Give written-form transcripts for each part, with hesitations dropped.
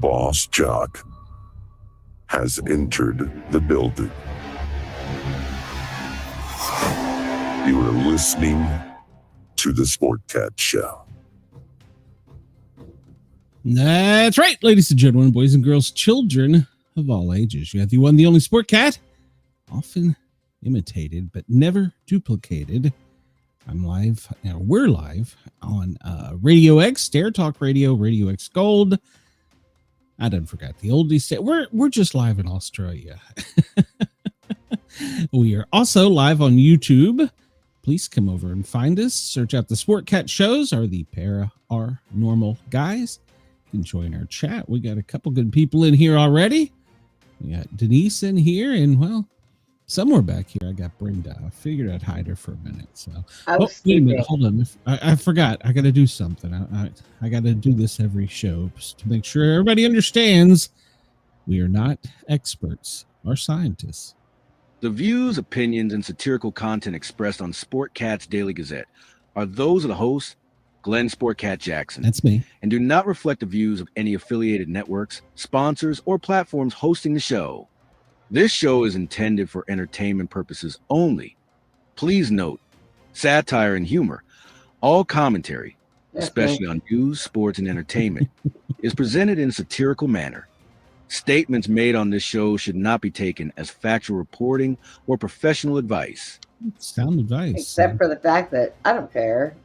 boss jock has entered the building. You are listening to the Sportcat Show. That's right, ladies and gentlemen, boys and girls, children of all ages. You have the one, the only Sportcat, often imitated but never duplicated. I'm live. We're live on Radio X, Dare Talk Radio, Radio X Gold. I done forgot the oldies. We're just live in Australia. We are also live on YouTube. Please come over and find us. Search out the Sportcat shows or the Paranormal Guys. You can join our chat. We got a couple good people in here already. We got Denise in here, and well, somewhere back here I got Brenda. I figured I'd hide her for a minute. So wait a minute, hold on. I forgot. I got to do something. I got to do this every show to make sure everybody understands we are not experts or scientists. The views, opinions, and satirical content expressed on Sportcat's Daily Gazette are those of the host, Glenn Sportcat Jackson. That's me. And do not reflect the views of any affiliated networks, sponsors, or platforms hosting the show. This show is intended for entertainment purposes only. Please note, satire and humor, all commentary, especially on news, sports, and entertainment, is presented in a satirical manner. Statements made on this show should not be taken as factual reporting or professional advice. Sound advice. Except for the fact that I don't care.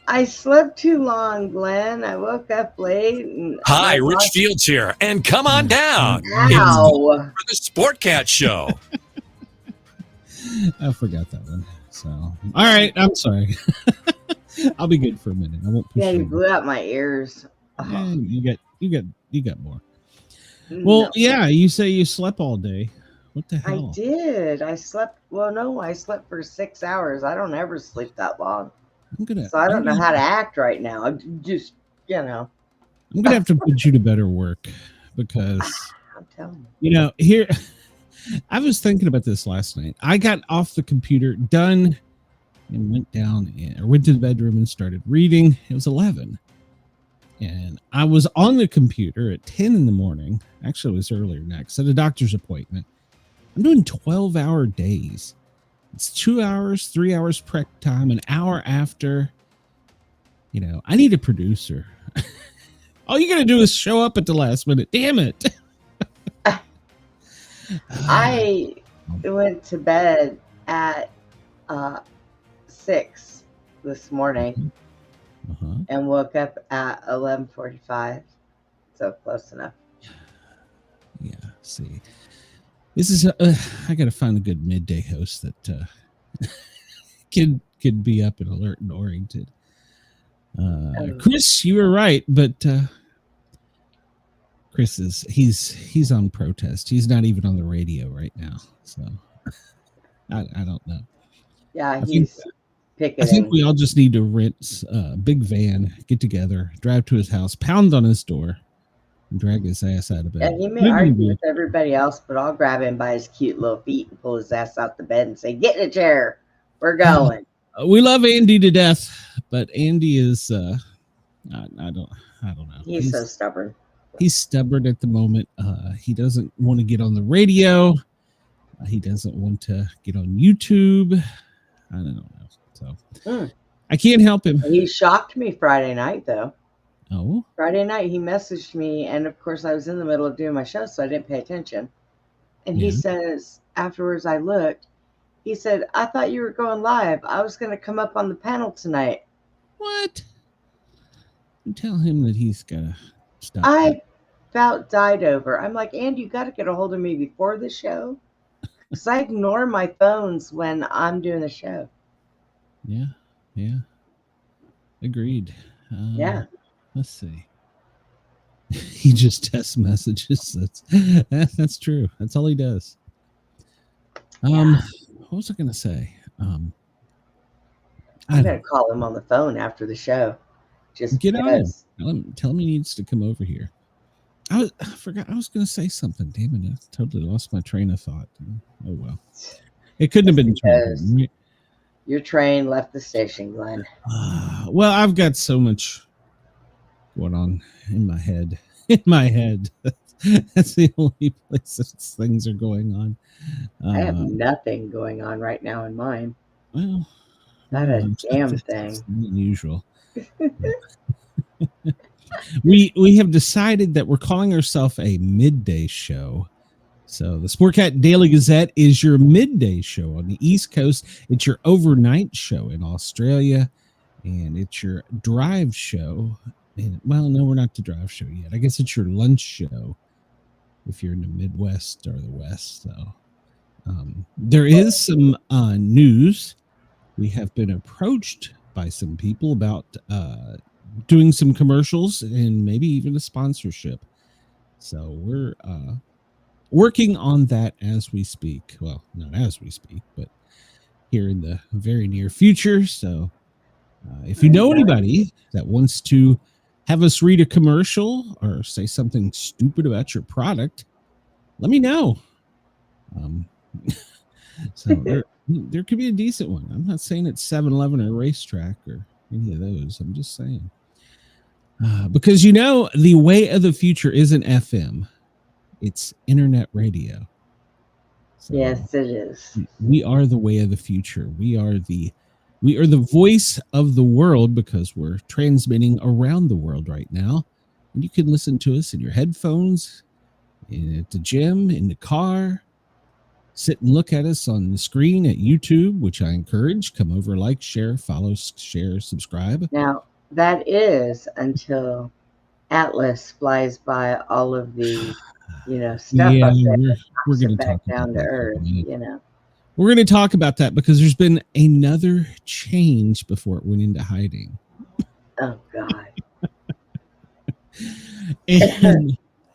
I slept too long, Glenn. I woke up late. And Hi, Rich Fields here, and come on down. Ow. For the Sportcat Show. I forgot that one. So, all right, I'm sorry. I'll be good for a minute. I won't push you you. blew out my ears. Yeah, you got more. Well, yeah, you say you slept all day. What the hell? I did. I slept. Well, no, I slept for 6 hours. I don't ever sleep that long. So I don't know how to act right now. I'm just, I'm gonna have to put you to better work because I'm telling you. Here, I was thinking about this last night. I got off the computer, done, and went to the bedroom and started reading. It was 11, and I was on the computer at 10 in the morning. Actually, it was earlier next at a doctor's appointment. I'm doing 12-hour days. It's 2 hours, 3 hours prep time, an hour after. I need a producer. All you got to do is show up at the last minute. Damn it. I went to bed at 6 this morning and woke up at 11:45. So close enough. Yeah, see. This is I got to find a good midday host that could be up and alert and oriented. Chris, you were right, but Chris he's on protest. He's not even on the radio right now, so I don't know. Yeah, he's picketing. I think we all just need to rent a big van, get together, drive to his house, pound on his door. And drag his ass out of bed. Yeah, he may argue with everybody else, but I'll grab him by his cute little feet and pull his ass out the bed and say, "Get in a chair. We're going." We love Andy to death, but Andy is I don't know. He's so stubborn. He's stubborn at the moment. He doesn't want to get on the radio. He doesn't want to get on YouTube. I don't know. So I can't help him. He shocked me Friday night, though. Oh. Friday night, he messaged me, and of course, I was in the middle of doing my show, so I didn't pay attention. And he says, afterwards, I looked. He said, "I thought you were going live. I was going to come up on the panel tonight." What? You tell him that he's got to stop. I about died over. I'm like, "Andy, you got to get a hold of me before the show," because I ignore my phones when I'm doing the show. Yeah. Agreed. Yeah. Let's see. He just tests messages. That's true. That's all he does. What was I going to say? I'm going to call him on the phone after the show. Just get on him. Tell him he needs to come over here. I forgot. I was going to say something. Damn it! I totally lost my train of thought. Oh well. It couldn't have been. Your train left the station, Glenn. Well, I've got so much going on in my head. In my head. That's the only place that things are going on. I have nothing going on right now in mine. Well, Not a damn it's thing. unusual. we have decided that we're calling ourselves a midday show. So the Sportcat Daily Gazette is your midday show on the East Coast. It's your overnight show in Australia, and it's your drive show. And, well, no, we're not the drive show yet. I guess it's your lunch show if you're in the Midwest or the West. So there is some news. We have been approached by some people about doing some commercials and maybe even a sponsorship. So we're working on that as we speak. Well, not as we speak, but here in the very near future. So if you know anybody that wants to have us read a commercial or say something stupid about your product, let me know. So there could be a decent one. I'm not saying it's 7-Eleven or Racetrack or any of those. I'm just saying. Because, you know, the way of the future isn't FM. It's internet radio. So Yes, it is. we are the way of the future. We are the voice of the world because we're transmitting around the world right now. And you can listen to us in your headphones, at the gym, in the car. Sit and look at us on the screen at YouTube, which I encourage. Come over, like, share, follow, share, subscribe. Now, that is until Atlas flies by all of the, stuff Yeah, up there. we're going to back talk down about to that earth, in a minute. We're going to talk about that because there's been another change before it went into hiding. Oh, God.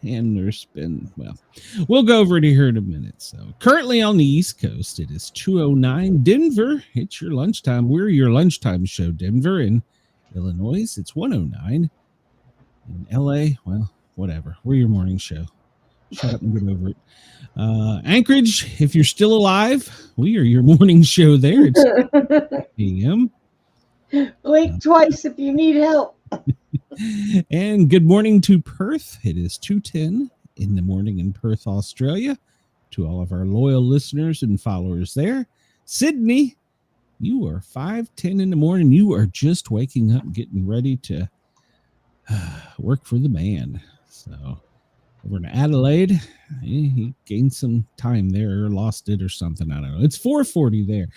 And there's been, well, we'll go over it here in a minute. So currently on the East Coast, it is 2:09. Denver, it's your lunchtime. We're your lunchtime show. Denver in Illinois, it's 1:09. In LA, well, whatever. We're your morning show. Shut up and get over it. Anchorage, if you're still alive, we are your morning show there. It's 8 a.m. Blink twice if you need help. And good morning to Perth. It is 2:10 in the morning in Perth, Australia. To all of our loyal listeners and followers there. Sydney, you are 5:10 in the morning. You are just waking up, getting ready to work for the man. So over in Adelaide, he gained some time there or lost it or something. I don't know. It's 4:40 there.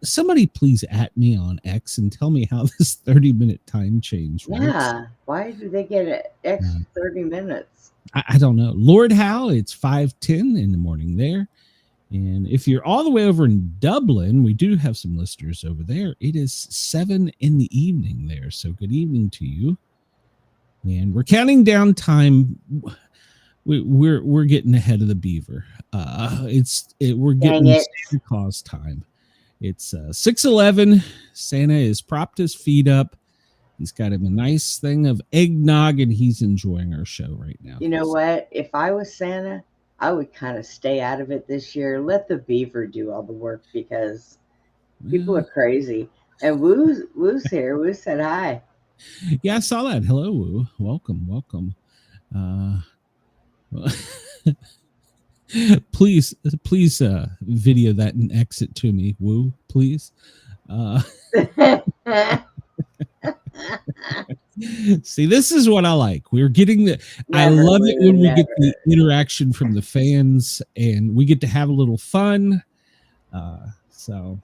Somebody please at me on X and tell me how this 30-minute time change works. Yeah. Why do they get an extra 30 minutes? I don't know. Lord Howe, it's 5:10 in the morning there. And if you're all the way over in Dublin, we do have some listeners over there. It is 7 in the evening there. So good evening to you. And we're counting down time. We're getting ahead of the beaver. We're getting Santa Claus time. It's 6:11. Santa has propped his feet up. He's got him a nice thing of eggnog, and he's enjoying our show right now. You know what? If I was Santa, I would kind of stay out of it this year. Let the beaver do all the work because people are crazy. And Woo's here. Woo said hi. Yeah, I saw that. Hello, Woo. Welcome. Please video that and exit to me, Woo, please. See, this is what I like. I love it when we get the interaction from the fans and we get to have a little fun. So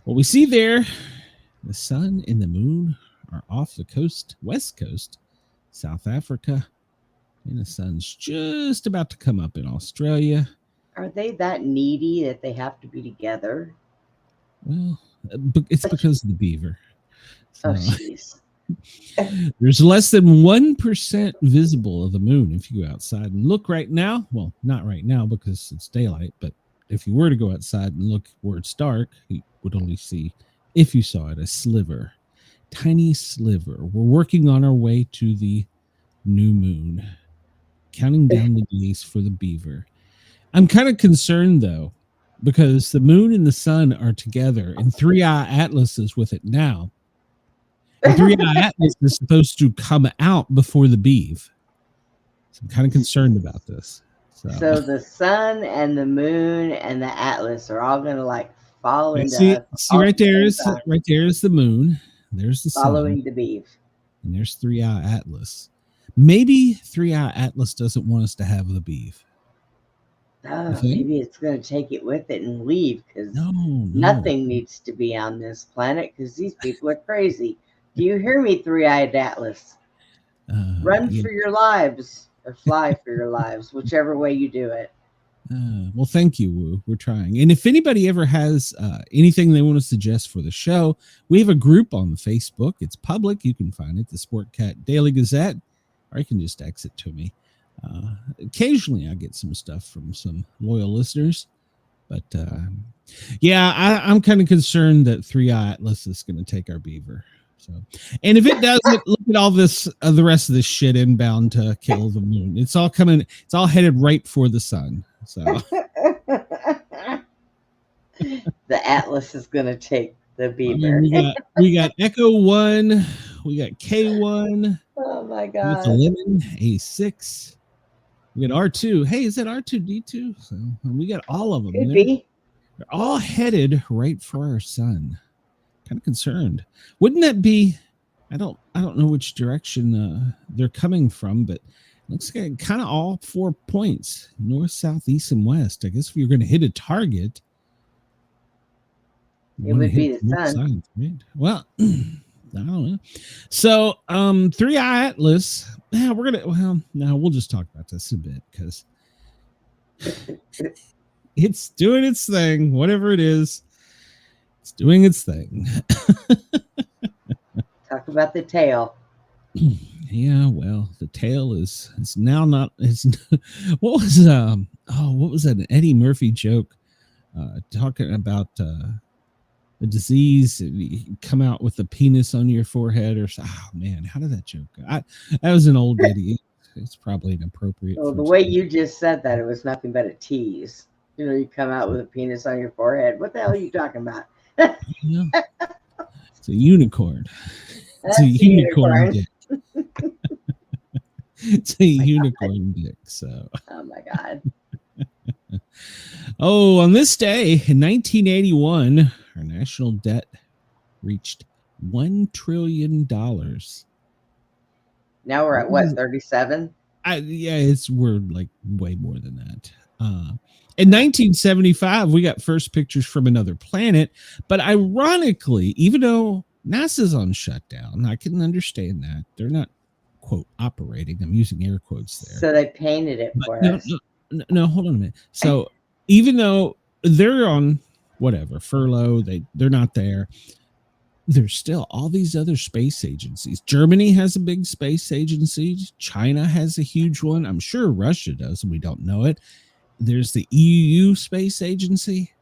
what we see there, the sun and the moon are off the coast, west coast, South Africa, and the sun's just about to come up in Australia. Are they that needy that they have to be together? Well, it's because of the beaver. So, oh, jeez. There's less than 1% visible of the moon if you go outside and look right now. Well, not right now because it's daylight, but if you were to go outside and look where it's dark, you would only see, if you saw it, a sliver. Tiny sliver. We're working on our way to the new moon, counting down the days for the beaver. I'm kind of concerned though, because the moon and the sun are together, and Three Eye Atlas is with it now. And Three Eye Atlas is supposed to come out before the beeve. So I'm kind of concerned about this. So the sun and the moon and the atlas are all going to like fall into see us. right there is the moon. There's the following sun, the beeve. and there's Three Eye Atlas. Maybe Three Eye Atlas doesn't want us to have the beeve. Oh, maybe it's going to take it with it and leave because No. nothing needs to be on this planet because these people are crazy. Do you hear me, Three-Eyed Atlas? Run for your lives or fly for your lives, whichever way you do it. Well, thank you, Woo. We're trying. And if anybody ever has anything they want to suggest for the show, we have a group on Facebook. It's public. You can find it, the Sportcat Daily Gazette, or you can just text it to me. Occasionally I get some stuff from some loyal listeners, but I'm kind of concerned that Three Eye Atlas is going to take our beaver. So, and if it doesn't, look at all this, the rest of this shit inbound to kill the moon. It's all coming. It's all headed right for the sun. So the Atlas is going to take the beaver. We got Echo 1, we got K1. Oh my We got God. the Lemon A6. We got R2. Hey, is that R2D2? So we got all of them. Could be. They're all headed right for our sun. Kind of concerned. Wouldn't that be? I don't know which direction they're coming from, but it looks like kind of all 4 points: north, south, east, and west. I guess if you're going to hit a target, it would be the sun. Side, right? Well, I don't know. So, Three Eye Atlas. Yeah, we'll just talk about this a bit because it's doing its thing. Whatever it is, it's doing its thing. Talk about the tail. Yeah, well, the tail is now not. What was that? An Eddie Murphy joke talking about a disease, you come out with a penis on your forehead, or man, how did that joke go? That was an old idiot. It's probably inappropriate. Well, the way you just said that, it was nothing but a tease. You know, you come out with a penis on your forehead. What the hell are you talking about? Yeah. It's a unicorn. That's It's a unicorn dick. It's a unicorn dick. So. Oh my God. Oh, on this day in 1981, our national debt reached $1 trillion. Now we're at what, 37? We're like way more than that. In 1975, we got first pictures from another planet, but ironically, even though NASA's on shutdown, I can understand that they're not, quote, operating. I'm using air quotes there. So they painted it for us. No, hold on a minute. So even though they're on whatever furlough, they're not there. There's still all these other space agencies. Germany has a big space agency. China has a huge one. I'm sure Russia does, and we don't know it. There's the EU space agency.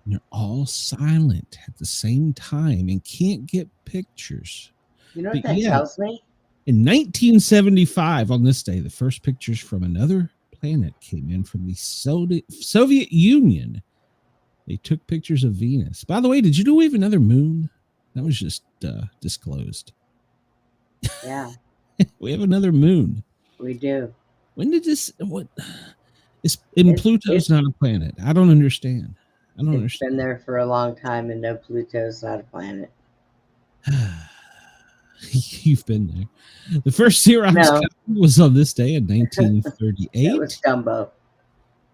And they're all silent at the same time and can't get pictures. You know what that tells me? In 1975, on this day, the first pictures from another planet came in from the Soviet Union. They took pictures of Venus. By the way, did you know we have another moon? That was just disclosed. Yeah. We have another moon. We do. When did this? What? Pluto's not a planet. I don't understand. It's been there for a long time, and no, Pluto's not a planet. You've been there. The first Xerox copy was on this day in 1938. That was Dumbo.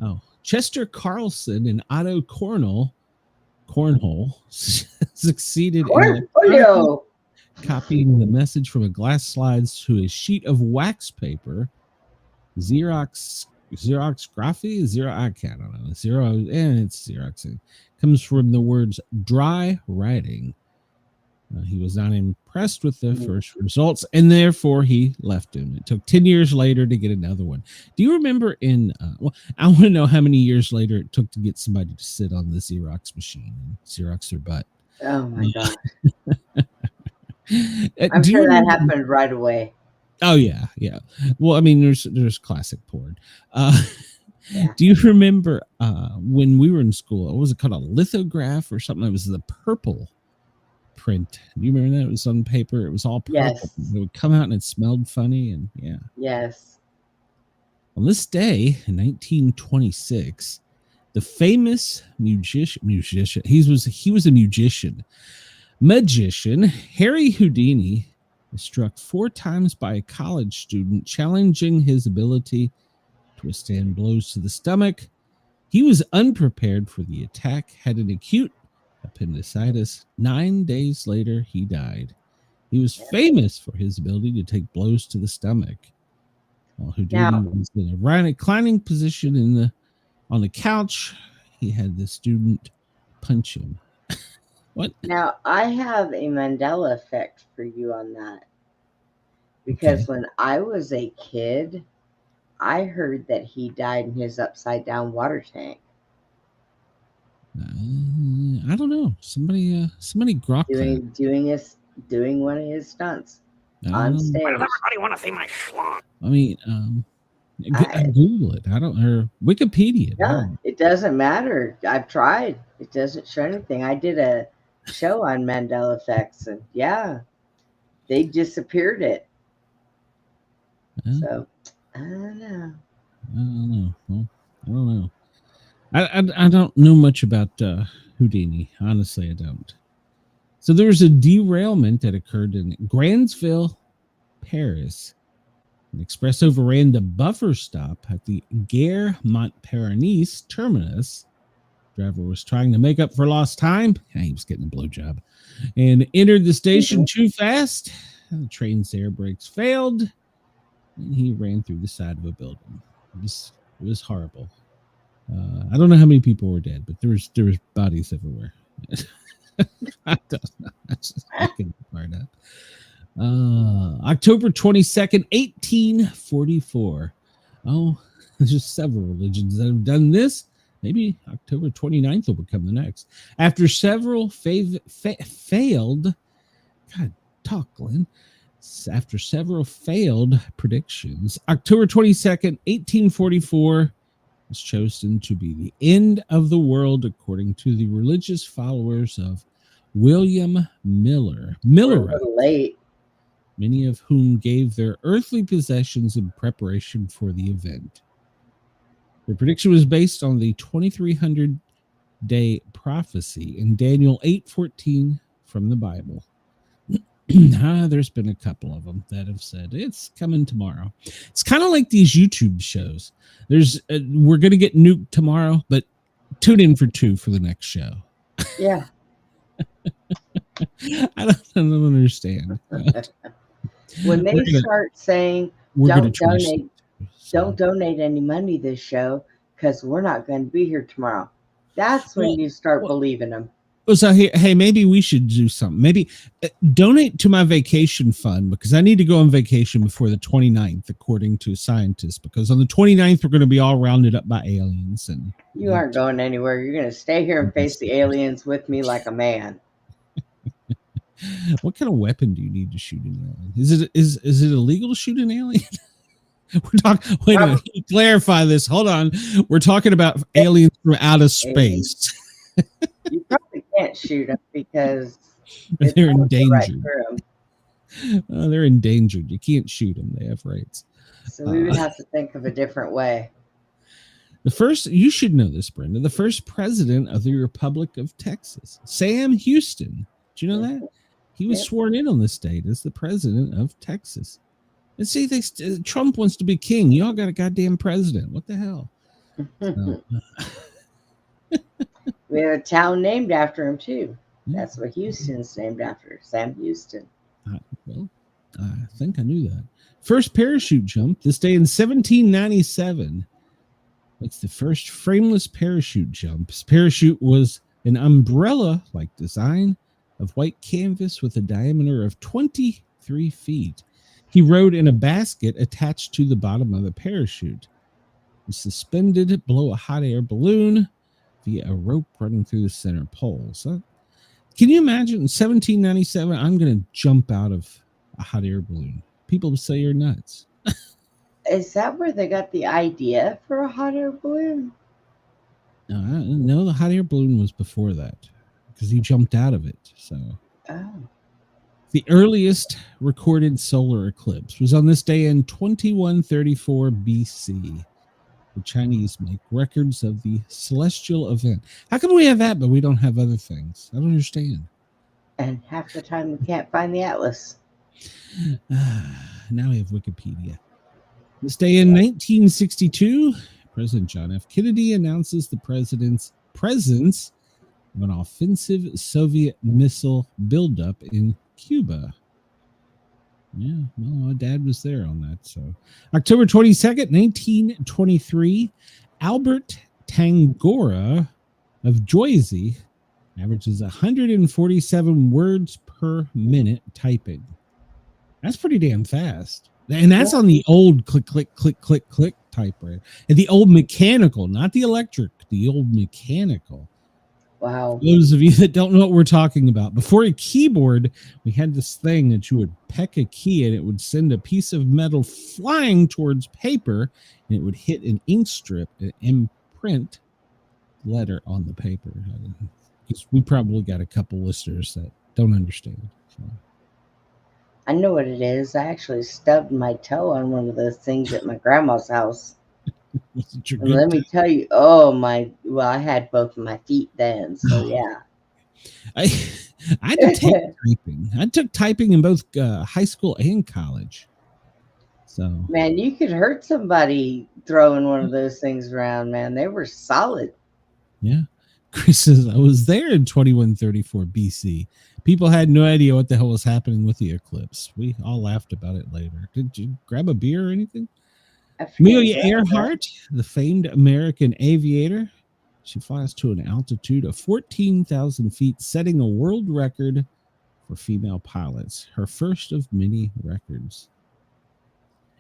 Oh, Chester Carlson and Otto Cornhole succeeded in copying the message from a glass slides to a sheet of wax paper. Xerography? I don't know. It's Xerox. It comes from the words dry writing. He was not impressed with the first results, and therefore he left him. It took 10 years later to get another one. Do you remember I want to know how many years later it took to get somebody to sit on the Xerox machine and Xerox their butt. Oh, my God. I'm sure that happened right away. Oh, yeah. Well, I mean, there's classic porn. Yeah. Do you remember when we were in school? What was it called? A lithograph or something? It was the purple print. Do you remember that? It was on paper. It was all purple. Yes. It would come out and it smelled funny. And yeah. Yes. On this day in 1926, the famous magician, he was a magician, Harry Houdini, was struck 4 times by a college student, challenging his ability to withstand blows to the stomach. He was unprepared for the attack, had an acute appendicitis. 9 days later, he died. He was famous for his ability to take blows to the stomach. While Houdini was in a reclining position on the couch, he had the student punch him. What? Now, I have a Mandela effect for you on that. Because when I was a kid, I heard that he died in his upside down water tank. I don't know. Somebody grok doing one of his stunts on stage. Why does everybody want to see my schlong? I mean, Google it. I don't, or Wikipedia. No, it doesn't matter. I've tried. It doesn't show anything. I did a show on Mandela effects, and they disappeared it. So I don't know. Well, I don't know. I don't know much about Houdini. Honestly, I don't. So there was a derailment that occurred in Grandsville, Paris. An express overran the buffer stop at the Gare Montparnasse terminus. Driver was trying to make up for lost time. He was getting a blowjob and entered the station too fast. The train's air brakes failed, and he ran through the side of a building. It was horrible. I don't know how many people were dead, but there was bodies everywhere. I don't know. I just making it part up. October 22nd, 1844. Oh, there's just several religions that have done this. Maybe October 29th will become the next. After several failed, God, talk, Glenn. After several failed predictions, October 22nd, 1844 was chosen to be the end of the world, according to the religious followers of William Miller. Late. Many of whom gave their earthly possessions in preparation for the event. The prediction was based on the 2300-day prophecy in Daniel 8:14 from the Bible. There's been a couple of them that have said it's coming tomorrow. It's kind of like these YouTube shows. We're going to get nuked tomorrow, but tune in for 2 for the next show. Yeah. I don't understand. When they start saying don't donate any money this show because we're not going to be here tomorrow, that's when you start believing them. So hey, maybe we should do something. Maybe donate to my vacation fund, because I need to go on vacation before the 29th, according to scientists, because on the 29th, we're going to be all rounded up by aliens. And you aren't going anywhere. You're going to stay here and face the aliens with me like a man. What kind of weapon do you need to shoot an alien? Is it illegal to shoot an alien? We're talking. Wait a minute. Clarify this. Hold on. We're talking about aliens from outer space. You probably can't shoot them because they're endangered. They're endangered. You can't shoot them. They have rights. So we would have to think of a different way. You should know this, Brenda. The first president of the Republic of Texas, Sam Houston. Do you know that? He was sworn in on this date as the president of Texas. And see, Trump wants to be king. Y'all got a goddamn president. What the hell? We have a town named after him, too. That's what Houston's named after, Sam Houston. Well, I think I knew that. First parachute jump, this day in 1797. It's the first frameless parachute jump. His parachute was an umbrella-like design of white canvas with a diameter of 23 feet. He rode in a basket attached to the bottom of the parachute. He was suspended below a hot air balloon via a rope running through the center pole. So, can you imagine in 1797, I'm going to jump out of a hot air balloon? People would say you're nuts. Is that where they got the idea for a hot air balloon? No, the hot air balloon was before that because he jumped out of it. So Oh. the earliest recorded solar eclipse was on this day in 2134 BC. The Chinese make records of the celestial event. How come we have that, but we don't have other things? I don't understand. And half the time we can't find the atlas. Now we have Wikipedia. This day in 1962, President John F. Kennedy announces the president's presence of an offensive Soviet missile buildup in Cuba. Yeah, well, my dad was there on that. So, October 22nd, 1923, Albert Tangora of Jersey averages 147 words per minute typing. That's pretty damn fast. And that's on the old click, click, click, click, click typewriter. And the old mechanical, not the electric, the old mechanical. Wow. For those of you that don't know what we're talking about, before a keyboard, we had this thing that you would peck a key and it would send a piece of metal flying towards paper and it would hit an ink strip and imprint letter on the paper. We probably got a couple listeners that don't understand. So. I know what it is. I actually stubbed my toe on one of those things at my grandma's house. And let me tell you, I had both of my feet then, so yeah. I had to take typing. I took typing in both high school and college. So man, you could hurt somebody throwing one of those things around, man. They were solid. Yeah. Chris says, I was there in 2134 BC. People had no idea what the hell was happening with the eclipse. We all laughed about it later. Did you grab a beer or anything? Amelia Earhart, the famed American aviator, she flies to an altitude of 14,000 feet, setting a world record for female pilots, her first of many records.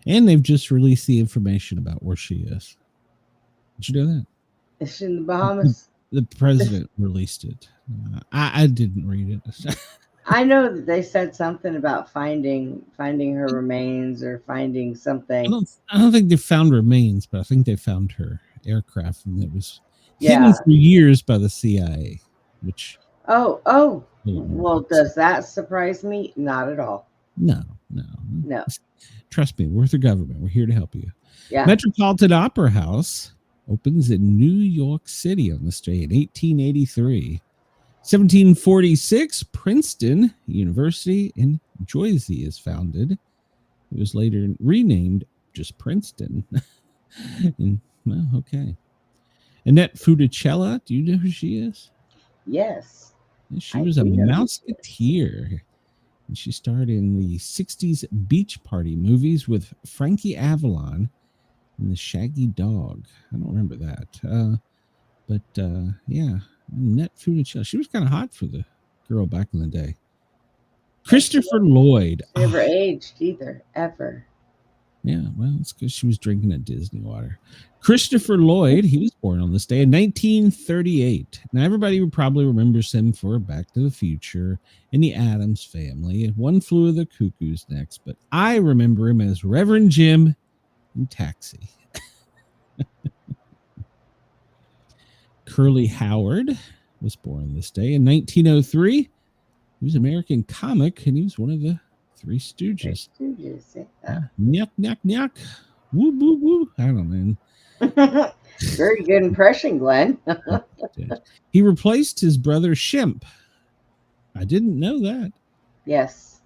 And they've just released the information about where she is. Did you know that? Is she in the Bahamas? The president released it. I didn't read it. I know that they said something about finding her remains or finding something. I don't think they found remains, but I think they found her aircraft, and it was hidden for years by the CIA. Which well, does that surprise me? Not at all. No. Trust me, we're the government. We're here to help you. Yeah. Metropolitan Opera House opens in New York City on this day in 1883. 1746, Princeton University in Jersey is founded. It was later renamed just Princeton. Okay. Annette Funicello, do you know who she is? Yes. She was a Mouseketeer. And she starred in the 60s beach party movies with Frankie Avalon and the Shaggy Dog. I don't remember that. Yeah. Annette Funicello. She was kind of hot for the girl back in the day. Christopher Lloyd. Never aged either, ever. Yeah, well, it's because she was drinking at Disney water. Christopher Lloyd, he was born on this day in 1938. Now, everybody probably remembers him for Back to the Future and the Addams Family and One Flew of the Cuckoo's Nest, but I remember him as Reverend Jim in Taxi. Curly Howard was born this day in 1903. He was an American comic, and he was one of the Three Stooges. Nyuk, nyuk, nyuk. Woo, woo, woo. I don't know. Very good impression, Glenn. He replaced his brother Shemp. I didn't know that. Yes.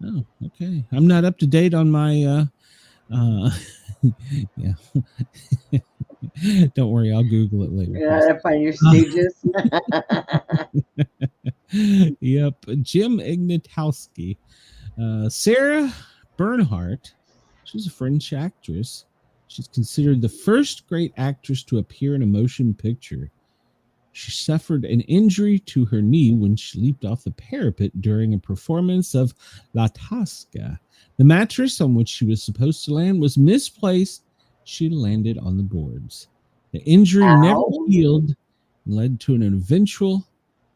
Oh, okay. I'm not up to date on my yeah. Don't worry, I'll Google it later. You're not up on your stages. Yep. Jim Ignatowski. Sarah Bernhardt. She's a French actress. She's considered the first great actress to appear in a motion picture. She suffered an injury to her knee when she leaped off the parapet during a performance of La Tosca. The mattress on which she was supposed to land was misplaced. She landed on the boards. The injury never healed and led to an eventual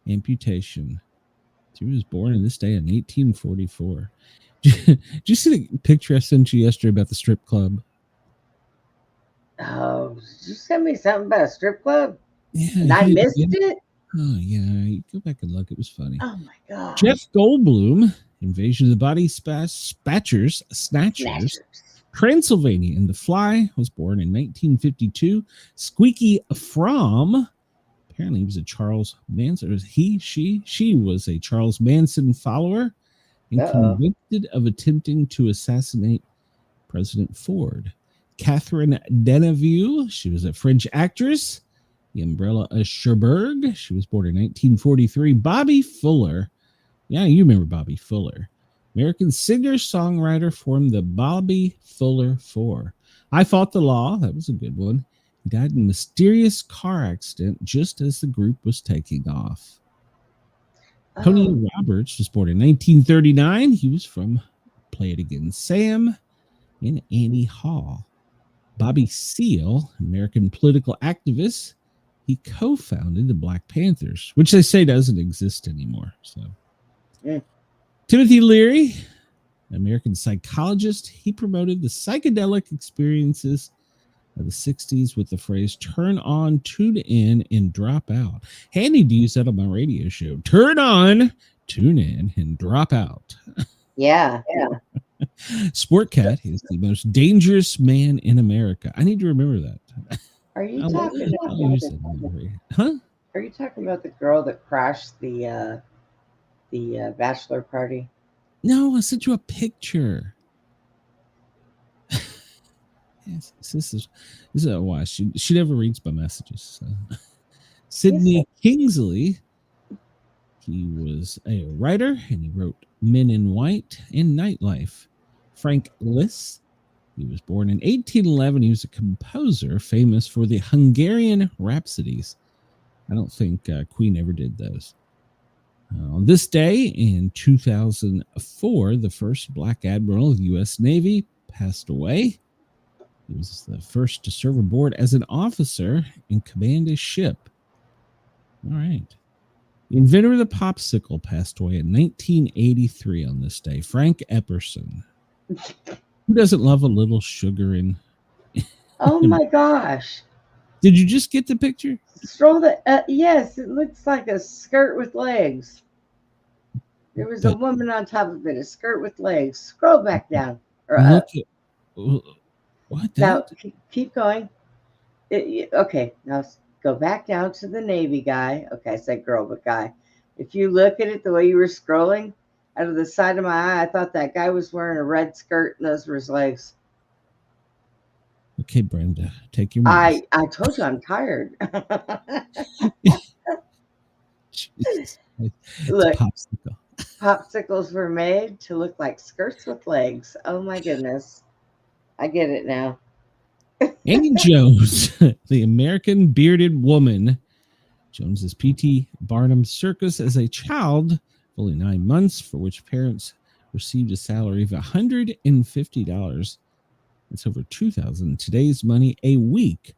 amputation. She was born on this day in 1844. Did you see the picture I sent you yesterday about the strip club? Oh, did you send me something about a strip club? Yeah, And I you didn't missed get it? it? Oh, yeah. You go back and look. It was funny. Oh my Jeff gosh. Goldblum, Invasion of the Body Snatchers, Snatchers. Transylvania, and The Fly was born in 1952. Squeaky Fromm, apparently he was a Charles Manson, or she was a Charles Manson follower and Uh-oh. convicted of attempting to assassinate President Ford. Catherine Deneuve, she was a French actress. The Umbrella of Cherbourg, she was born in 1943. Bobby Fuller, yeah, you remember Bobby Fuller. American singer-songwriter, formed the Bobby Fuller Four. I Fought the Law, that was a good one. He died in a mysterious car accident just as the group was taking off. Tony Oh. Roberts was born in 1939. He was from Play It Again Sam and Annie Hall. Bobby Seale, American political activist, he co-founded the Black Panthers, which they say doesn't exist anymore. So, Timothy Leary, American psychologist, he promoted the psychedelic experiences of the 60s with the phrase "turn on, tune in, and drop out." Handy to use that on my radio show. Turn on, tune in, and drop out. Yeah. Sportcat is the most dangerous man in America. I need to remember that. Are you I'll talking use that memory. Huh? Are you talking about the girl that crashed the bachelor party? No, I sent you a picture. Yes, this is why she never reads my messages. So. Sidney Kingsley, he was a writer and he wrote Men in White and Nightlife. Frank Liszt, he was born in 1811. He was a composer famous for the Hungarian Rhapsodies. I don't think Queen ever did those. On this day in 2004, the first black admiral of the U.S. Navy passed away. He was the first to serve aboard as an officer and command a ship. All right. The inventor of the popsicle passed away in 1983 on this day, Frank Epperson. Who doesn't love a little sugar in? Oh my gosh. Did you just get the picture? Stroll the yes, it looks like a skirt with legs. There was a woman on top of it, a skirt with legs. Scroll back down or up. What? Now keep going. Okay, now go back down to the Navy guy. Okay, I said girl, but guy. If you look at it the way you were scrolling, out of the side of my eye, I thought that guy was wearing a red skirt and those were his legs. Okay, Brenda, take your medicine. I told you I'm tired. Look, popsicles were made to look like skirts with legs. Oh my goodness. I get it now. Annie Jones, the American bearded woman. Jones's P.T. Barnum Circus as a child, only 9 months, for which parents received a salary of $150. That's over $2,000 today's money a week.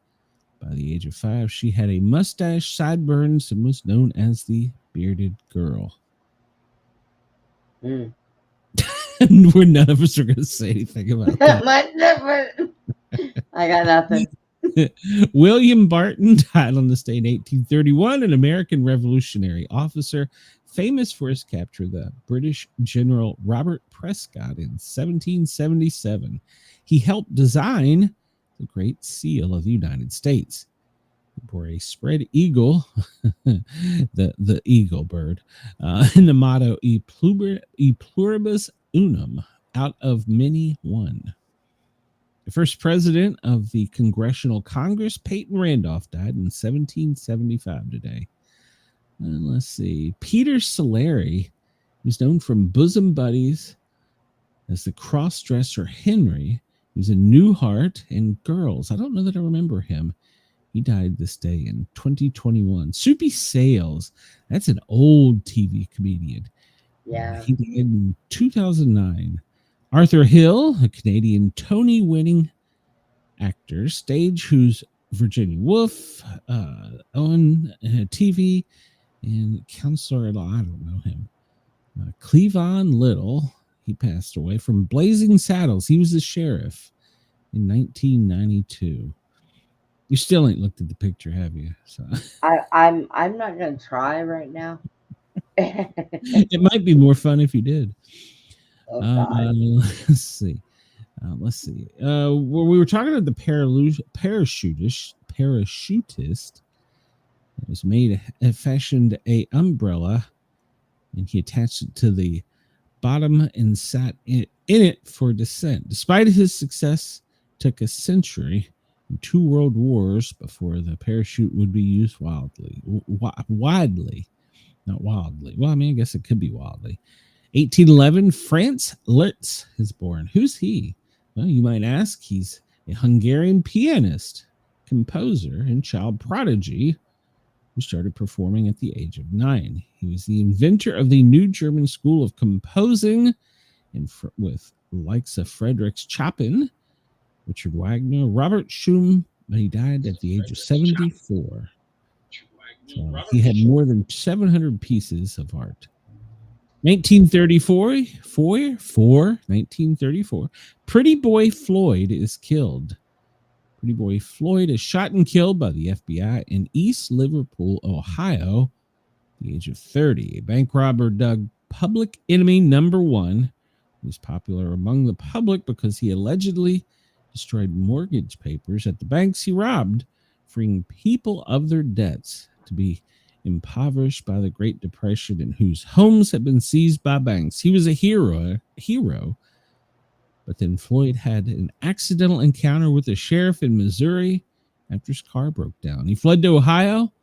By the age of 5, she had a mustache, sideburns, and was known as the bearded girl. And where none of us are going to say anything about that. I got nothing. William Barton died on this day in 1831, an American revolutionary officer famous for his capture of the British General Robert Prescott in 1777. He helped design the Great Seal of the United States. He bore a spread eagle, the eagle bird, and the motto E pluribus unum, out of many one. The first president of the Congressional Congress, Peyton Randolph, died in 1775 today. And let's see. Peter Solari, who's known from Bosom Buddies as the cross-dresser Henry, who's in Newhart and Girls. I don't know that I remember him. He died this day in 2021. Soupy Sales, that's an old TV comedian. Yeah. He died in 2009. Arthur Hill, a Canadian Tony-winning actor, stage who's Virginia Woolf, Owen TV, and Counselor Law. I don't know him. Cleavon Little, he passed away from Blazing Saddles. He was the sheriff in 1992. You still ain't looked at the picture, have you? So I'm not gonna try right now. it might be more fun if you did. Oh God. Let's see. We were talking about the parachutist that was fashioned a umbrella, and he attached it to the bottom and sat in it for descent. Despite his success, it took a century and 2 world wars before the parachute would be used widely. Not wildly. Well, I mean, I guess it could be wildly. 1811, Franz Liszt is born. Who's he? Well, you might ask. He's a Hungarian pianist, composer, and child prodigy who started performing at the age of 9. He was the inventor of the new German school of composing, and with likes of Friedrich Chopin, Richard Wagner, Robert Schumann, but he died at the age of 74. So he had more than 700 pieces of art. 1934, Pretty Boy Floyd is killed. Pretty Boy Floyd is shot and killed by the FBI in East Liverpool, Ohio, at the age of 30. A bank robber dubbed Public Enemy Number 1 was popular among the public because he allegedly destroyed mortgage papers at the banks he robbed, freeing people of their debts to be impoverished by the Great Depression and whose homes had been seized by banks. He was a hero, but then Floyd had an accidental encounter with a sheriff in Missouri after his car broke down. He fled to Ohio,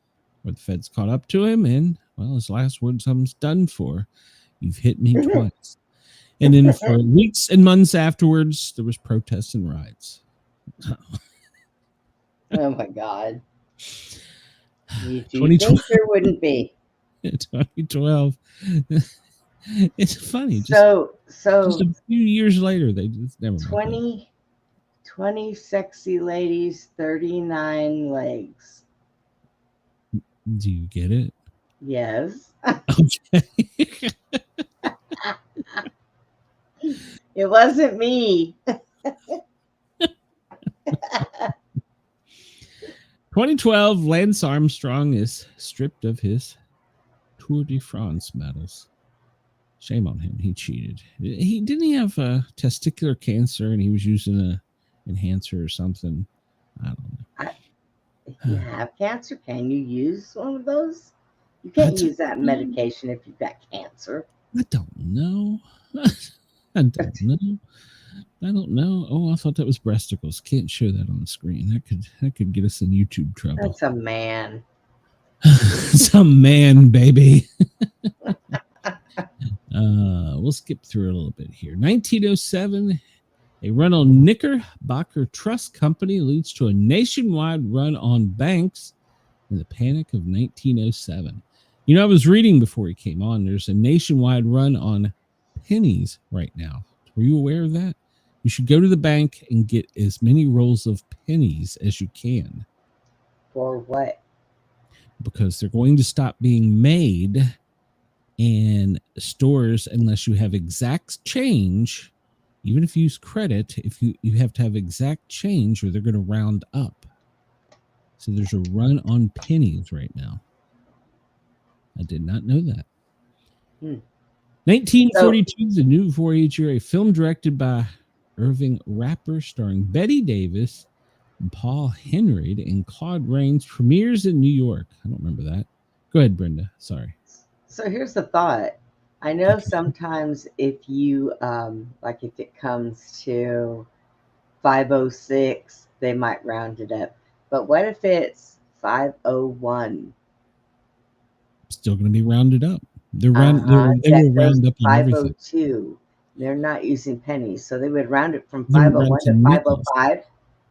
where the feds caught up to him, and, well, his last words, "I'm done for. You've hit me twice." And then for weeks and months afterwards, there was protests and riots. Oh my God. You think there wouldn't be? 2012. It's funny. So just a few years later, they just never 20 sexy ladies, 39 legs. Do you get it? Yes. Okay. It wasn't me. 2012, Lance Armstrong is stripped of his Tour de France medals. Shame on him. He cheated. Didn't he have testicular cancer and he was using a enhancer or something? I don't know. If you have cancer, can you use one of those? You can't use that medication if you've got cancer. I don't know. I don't know. Oh, I thought that was breasticles. Can't show that on the screen. That could get us in YouTube trouble. That's a man. Some man, baby. We'll skip through a little bit here. 1907, a run on Knickerbocker Trust Company leads to a nationwide run on banks in the panic of 1907. You know, I was reading before he came on. There's a nationwide run on pennies right now. Were you aware of that? You should go to the bank and get as many rolls of pennies as you can. For what? Because they're going to stop being made in stores unless you have exact change. Even if you use credit, if you have to have exact change or they're going to round up. So there's a run on pennies right now. I did not know that. 1942, The New Voyager, a film directed by Irving Rapper starring Betty Davis and Paul Henreid and Claude Rains, premieres in New York. I don't remember that. Go ahead, Brenda. Sorry. So here's the thought. I know sometimes if you, like if it comes to 506, they might round it up. But what if it's 501? Still going to be rounded up. They will round up on 502. They're not using pennies, so they would round it from 501 to 505.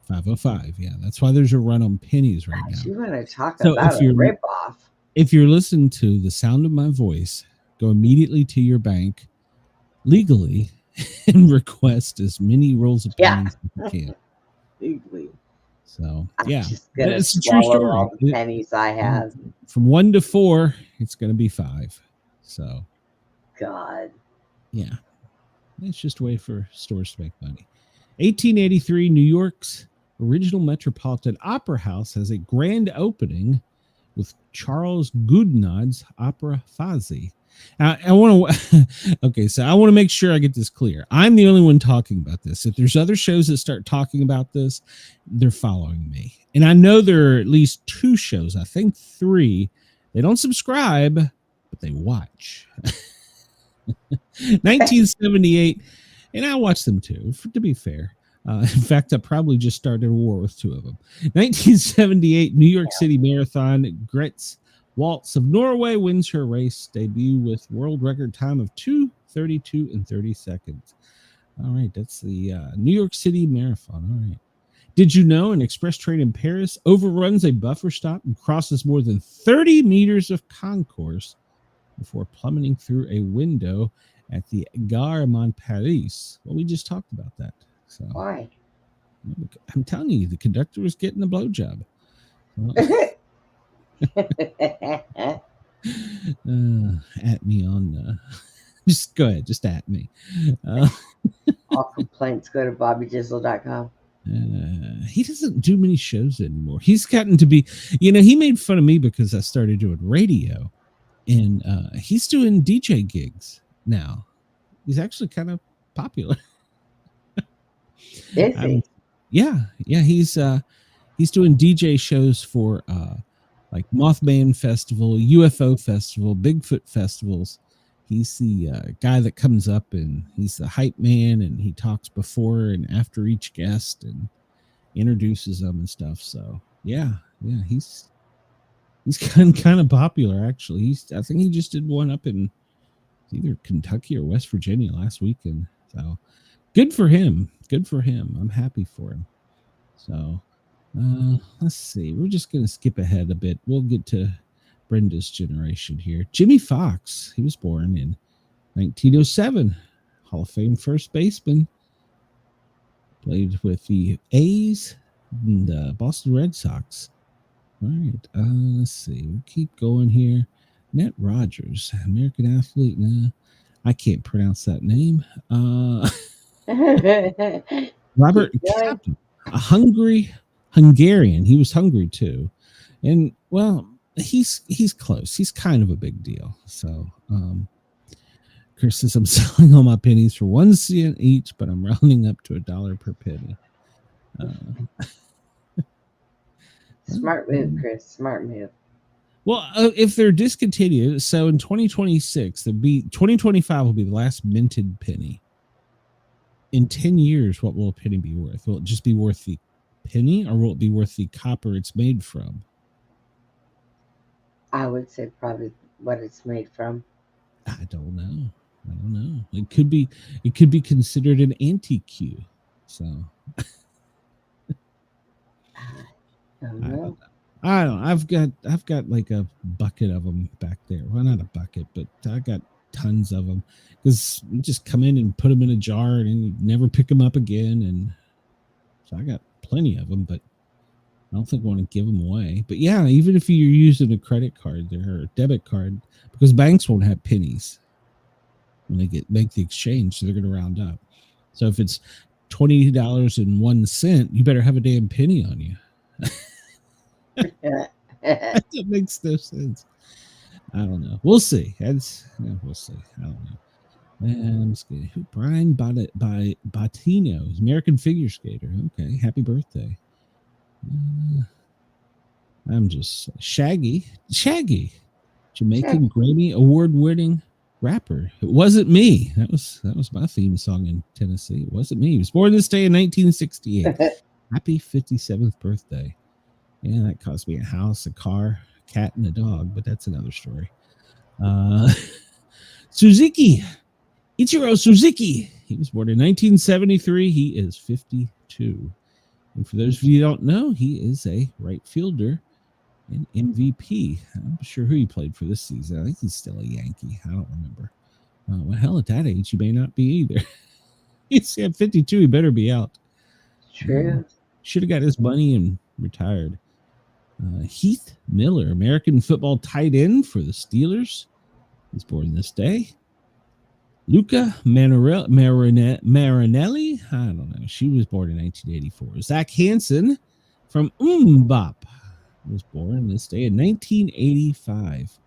505, yeah. That's why there's a run on pennies right now. You want to talk about a ripoff? If you're listening to the sound of my voice, go immediately to your bank legally and request as many rolls of pennies as you can. Legally. So, I'm yeah, just gonna it's a true story. all the pennies I have. From 1 to 4, it's going to be 5. So, God. Yeah, it's just a way for stores to make money. 1883, New York's Original Metropolitan Opera House has a grand opening with Charles Gounod's Opera Fazi. I want to, okay, so I want to make sure I get this clear. I'm the only one talking about this. If there's other shows that start talking about this, they're following me. And I know there are at least 2 shows, I think 3. They don't subscribe, but they watch. 1978, and I watch them too, to be fair. In fact, I probably just started a war with 2 of them. 1978 New York City Marathon. Gretz Waltz of Norway wins her race debut with world record time of 2:32 and 30 seconds. All right, that's the New York City Marathon. All right. Did you know an express train in Paris overruns a buffer stop and crosses more than 30 meters of concourse before plummeting through a window at the Gare Montparnasse? Well, we just talked about that. So Why? I'm telling you, the conductor was getting a blowjob. At me on just go ahead, just at me. All complaints go to bobbyjizzle.com. He doesn't do many shows anymore. He's gotten to be, he made fun of me because I started doing radio, and he's doing DJ gigs now. He's actually kind of popular. Is he? Yeah, he's doing DJ shows for like Mothman Festival, UFO Festival, Bigfoot festivals. He's the guy that comes up and he's the hype man, and he talks before and after each guest and introduces them and stuff. So yeah, he's kind of popular actually. I think he just did one up in either Kentucky or West Virginia last weekend. So good for him. I'm happy for him. So let's see. We're just going to skip ahead a bit. We'll get to Brenda's generation here. Jimmy Fox. He was born in 1907. Hall of Fame first baseman. Played with the A's and the Boston Red Sox. All right. Let's see. We'll keep going here. Nat Rogers, American athlete. Nah, I can't pronounce that name. Robert Captain, a Hungarian. He was hungry too, and well, he's close. He's kind of a big deal. So, Chris says I'm selling all my pennies for 1 cent each, but I'm rounding up to $1 per penny. Smart move, Chris. Smart move. Well, if they're discontinued, so in 2026, 2025 will be the last minted penny. In 10 years, what will a penny be worth? Will it just be worth the penny, or will it be worth the copper it's made from? I would say probably what it's made from. I don't know. It could be considered an antique. So I don't know. I don't know. I've got like a bucket of them back there. Well, not a bucket, but I got tons of them, because you just come in and put them in a jar and you never pick them up again. And so I got plenty of them, but I don't think I want to give them away. But yeah, even if you're using a credit card there or a debit card, because banks won't have pennies when they make the exchange, so they're going to round up. So if it's $20.01, you better have a damn penny on you. That makes no sense. I don't know. We'll see. We'll see. I don't know. I'm just kidding. Brian Bottino, American figure skater. Okay, happy birthday. I'm just Shaggy, Jamaican Grammy award-winning rapper. It wasn't me. That was my theme song in Tennessee. It wasn't me. He was born this day in 1968. Happy 57th birthday. Yeah, that cost me a house, a car, a cat, and a dog, but that's another story. Suzuki, Ichiro Suzuki. He was born in 1973. He is 52. And for those of you who don't know, he is a right fielder and MVP. I'm not sure who he played for this season. I think he's still a Yankee. I don't remember. Well, hell, at that age, he may not be either. He's at 52. He better be out. True. Should have got his money and retired. Heath Miller, American football tight end for the Steelers. He's born this day. Luca Marinelli. I don't know. She was born in 1984. Zach Hansen from Bop was born this day in 1985.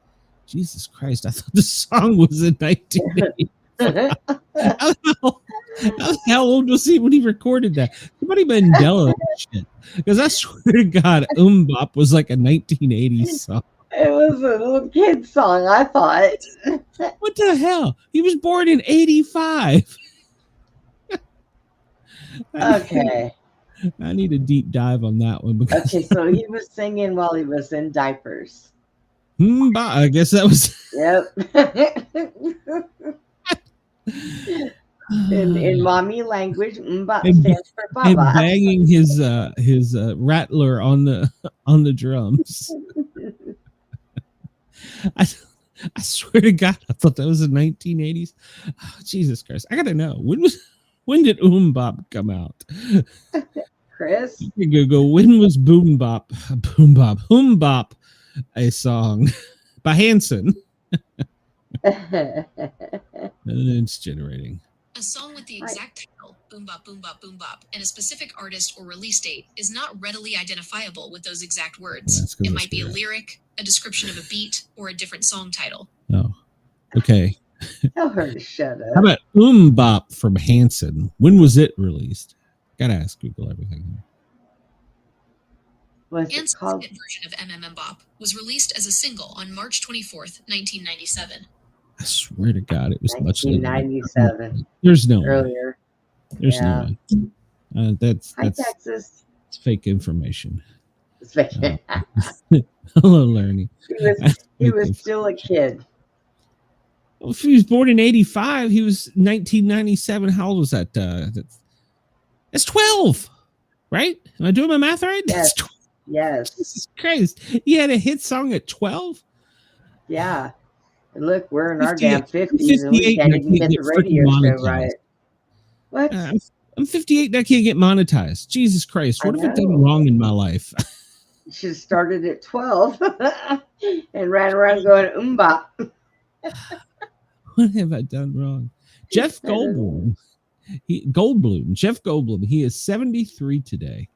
Jesus Christ. I thought the song was in 1985. How old was he when he recorded that? Somebody Mandela shit. Because I swear to God, Bop was like a 1980s song. It was a little kid song, I thought. What the hell? He was born in 85. Okay. I need a deep dive on that one. Because Okay, so he was singing while he was in diapers. I guess that was. Yep. in mommy language, stands for Baba. And banging his rattler on the drums. I swear to God, I thought that was the 1980s. Oh, Jesus Christ, I gotta know when did Bop come out? Chris, you can go. When was Boom Bop a song by Hanson? It's generating. A song with the exact title, Boom Bop, Boom Bop, Boom Bop, and a specific artist or release date is not readily identifiable with those exact words. It might be a lyric, a description of a beat, or a different song title. Oh, okay. Tell her to shut up. How about Bop from Hanson? When was it released? Gotta ask Google everything. Hanson's hit version of Bop was released as a single on March 24th, 1997. I swear to God, it was much later. 1997. There's no earlier. There's no way. That's Texas. It's fake information. It's fake. Hello, Lerny. He was still a kid. Well, if he was born in 85, he was 1997. How old was that? That's 12, right? Am I doing my math right? Yes. That's Yes. Jesus Christ. He had a hit song at 12? Yeah. And look, we're in our damn 50s and we can't even get the radio show right. What? I'm 58 and I can't get monetized. Jesus Christ. What have I done wrong in my life? You should have started at 12 and ran around going, Bop. What have I done wrong? Jeff Goldblum. Jeff Goldblum. He is 73 today.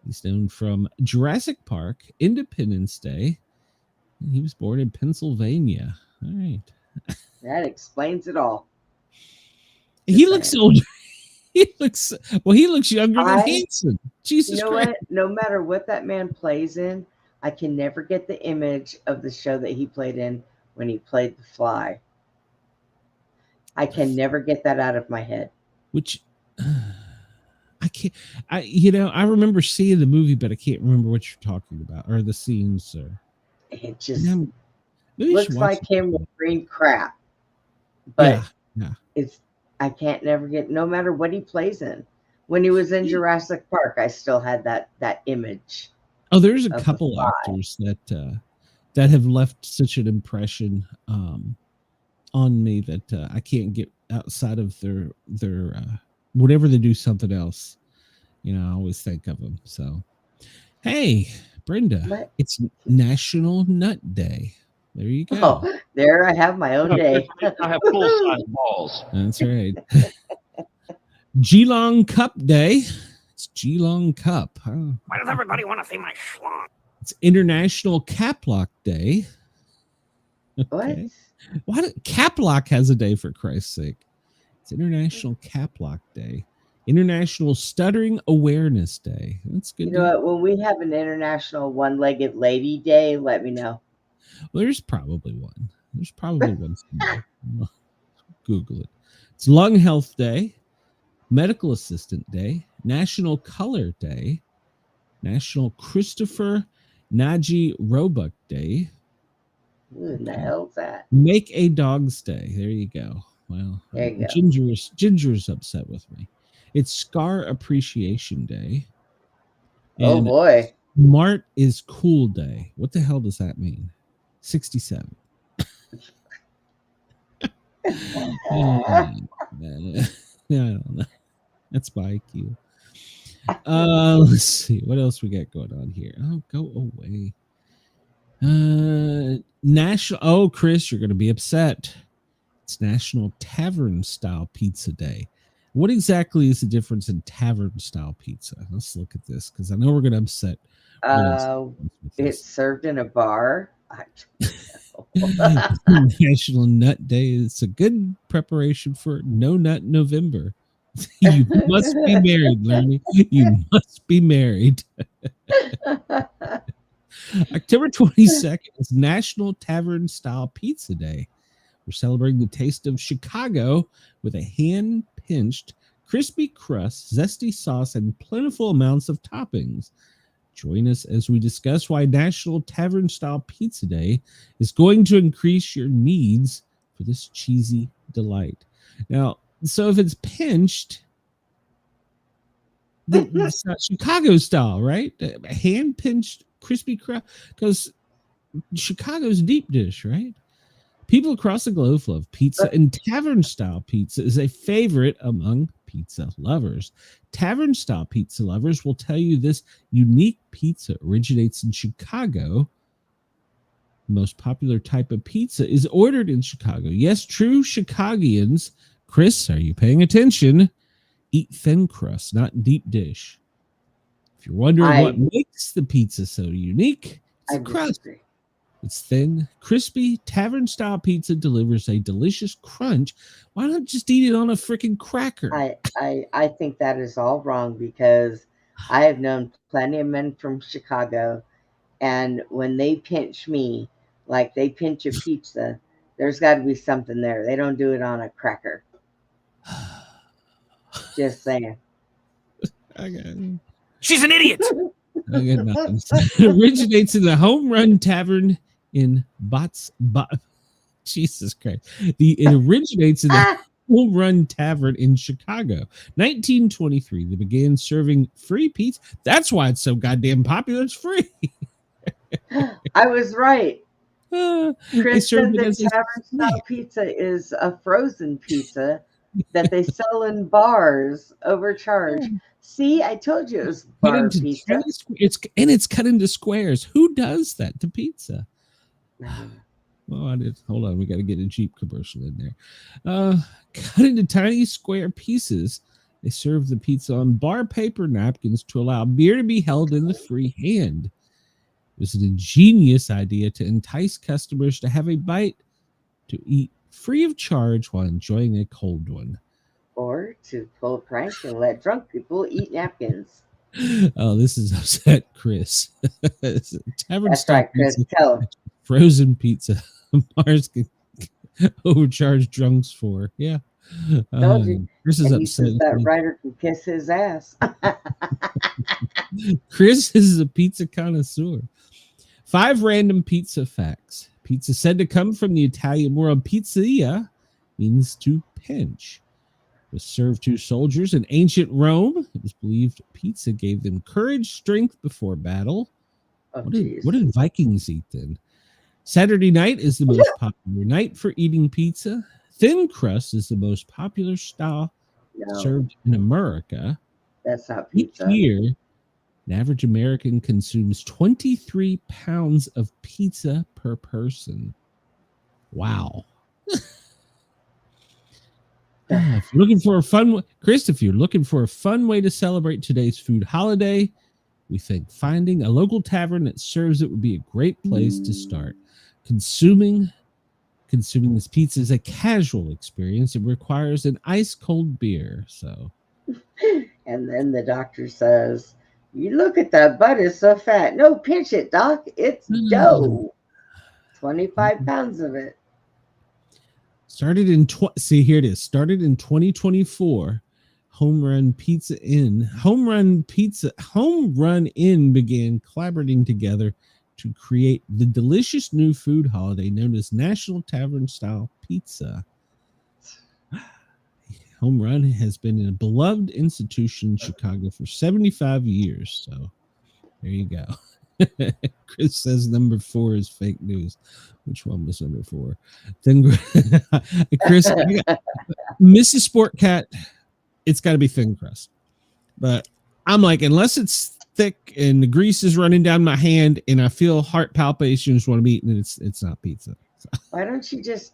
He's known from Jurassic Park, Independence Day. He was born in Pennsylvania. All right. That explains it all. He looks older. He looks younger than Hanson. Jesus You know Christ. what? No matter what that man plays in, I can never get the image of the show that he played in when he played The Fly. I can never get that out of my head. Which I can't. I remember seeing the movie, but I can't remember what you're talking about or the scenes. Or it just looks like him with green crap. But I can't never get. No matter what he plays in. When he was in Jurassic Park, I still had that image. Oh, there's a couple actors that have left such an impression on me that I can't get outside of their whenever they do something else. I always think of them. So, hey, Brenda, it's National Nut Day. There you go. Oh, there I have my own day. I have full-size balls. That's right. Geelong Cup Day. It's Geelong Cup. Huh? Why does everybody want to see my schlong? It's International Caplock Day. Okay. What? Caplock has a day, for Christ's sake. It's International Caplock Day. International Stuttering Awareness Day. That's good. You know what? When we have an International One-Legged Lady Day, let me know. Well, there's probably one. Somewhere. Google it. It's Lung Health Day, Medical Assistant Day, National Color Day, National Christopher Naji Roebuck Day. Who the hell's that? Make a Dog's Day. There you go. Well, there you go. Ginger's upset with me. It's Scar Appreciation Day. Oh boy. Mart is Cool Day. What the hell does that mean? 67. I don't know. That's my IQ. Let's see. What else we got going on here? Oh, go away. National. Oh, Chris, you're going to be upset. It's National Tavern Style Pizza Day. What exactly is the difference in tavern style pizza? Let's look at this because I know we're going to upset. It's served in a bar. National Nut Day. It's a good preparation for No Nut November. You must be married, Lerny. You must be married. October 22nd is National Tavern Style Pizza Day. We're celebrating the taste of Chicago with a hand-pinched, crispy crust, zesty sauce, and plentiful amounts of toppings. Join us as we discuss why National Tavern Style Pizza Day is going to increase your needs for this cheesy delight. Now, so if it's pinched, it's not Chicago style, right? Hand-pinched, crispy crust, because Chicago's deep dish, right? People across the globe love pizza, and tavern-style pizza is a favorite among pizza lovers. Tavern-style pizza lovers will tell you this unique pizza originates in Chicago. The most popular type of pizza is ordered in Chicago. Yes, true Chicagians, Chris, are you paying attention? Eat thin crust, not deep dish. If you're wondering what makes the pizza so unique, it's the crust. It's thin, crispy, tavern-style pizza delivers a delicious crunch. Why not just eat it on a freaking cracker? I think that is all wrong because I have known plenty of men from Chicago, and when they pinch me, like they pinch a pizza, there's got to be something there. They don't do it on a cracker. Just saying. Okay. She's an idiot. It originates in the Home Run Tavern in Jesus Christ. It originates in the Home Run Tavern in Chicago. 1923, they began serving free pizza. That's why it's so goddamn popular. It's free. I was right. Chris said that the tavern style pizza is a frozen pizza that they sell in bars, overcharged. See, I told you it was bar pizza. It's cut into squares. Who does that to pizza? Well, hold on. We got to get a Jeep commercial in there. Cut into tiny square pieces. They serve the pizza on bar paper napkins to allow beer to be held in the free hand. It was an ingenious idea to entice customers to have a bite to eat free of charge while enjoying a cold one. Or to pull a prank and let drunk people eat napkins. Oh, this is upset Chris. Tavern That's right, Chris. Pizza, tell him. Frozen pizza. Bars can overcharge drunks for. Yeah. Told you. Chris is upset. That writer can kiss his ass. Chris is a pizza connoisseur. 5 random pizza facts. Pizza said to come from the Italian word pizzeria means to pinch. It was served to soldiers in ancient Rome. It was believed pizza gave them courage, strength before battle. What did Vikings eat then? Saturday night is the most popular night for eating pizza. Thin crust is the most popular style served in America. That's not pizza. Each year, an average American consumes 23 pounds of pizza per person. Wow. If you're looking for a fun, Chris, if you're looking for a fun way to celebrate today's food holiday, we think finding a local tavern that serves it would be a great place to start. Consuming this pizza is a casual experience. It requires an ice cold beer. So, and then the doctor says, "You look at that butt; it's so fat. No, pinch it, doc. It's dough. 25 pounds of it." Started in here it is. Started in 2024. Home Run Inn began collaborating together to create the delicious new food holiday known as National Tavern Style Pizza. Home Run has been a beloved institution in Chicago for 75 years. So there you go. Chris says number 4 is fake news. Which one was number 4? Then Chris, Mrs. Sportcat, it's got to be thin crust. But I'm like, unless it's thick and the grease is running down my hand and I feel heart palpitations when I'm eating it, it's not pizza. So. Why don't you just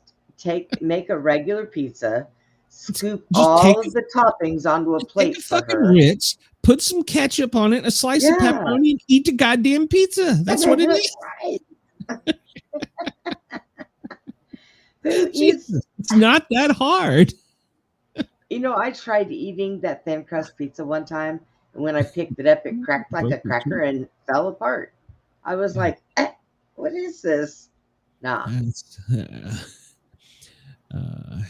make a regular pizza, scoop Just all of the toppings onto a plate take a for fucking her. Ritz, put some ketchup on it, a slice of pepperoni, and eat the goddamn pizza. That's what it is. Right. Who eats? It's not that hard. You know, I tried eating that thin crust pizza one time, and when I picked it up, it cracked like a cracker and fell apart. I was like, what is this? Nah.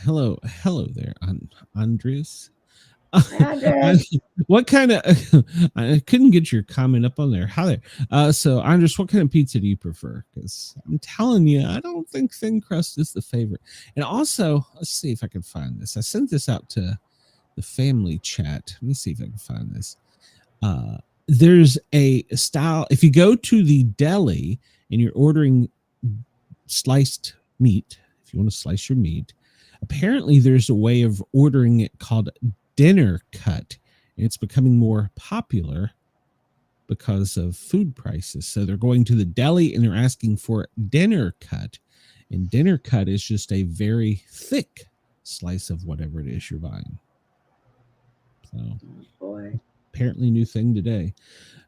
Hello there, Andres. Andres. What kind of? I couldn't get your comment up on there. How there? So Andres, what kind of pizza do you prefer? Because I'm telling you, I don't think thin crust is the favorite. And also, let's see if I can find this. I sent this out to the family chat. Let me see if I can find this. There's a style. If you go to the deli and you're ordering sliced meat, if you want to slice your meat, apparently there's a way of ordering it called dinner cut. It's becoming more popular because of food prices. So they're going to the deli and they're asking for dinner cut. And dinner cut is just a very thick slice of whatever it is you're buying. So, boy, apparently new thing today.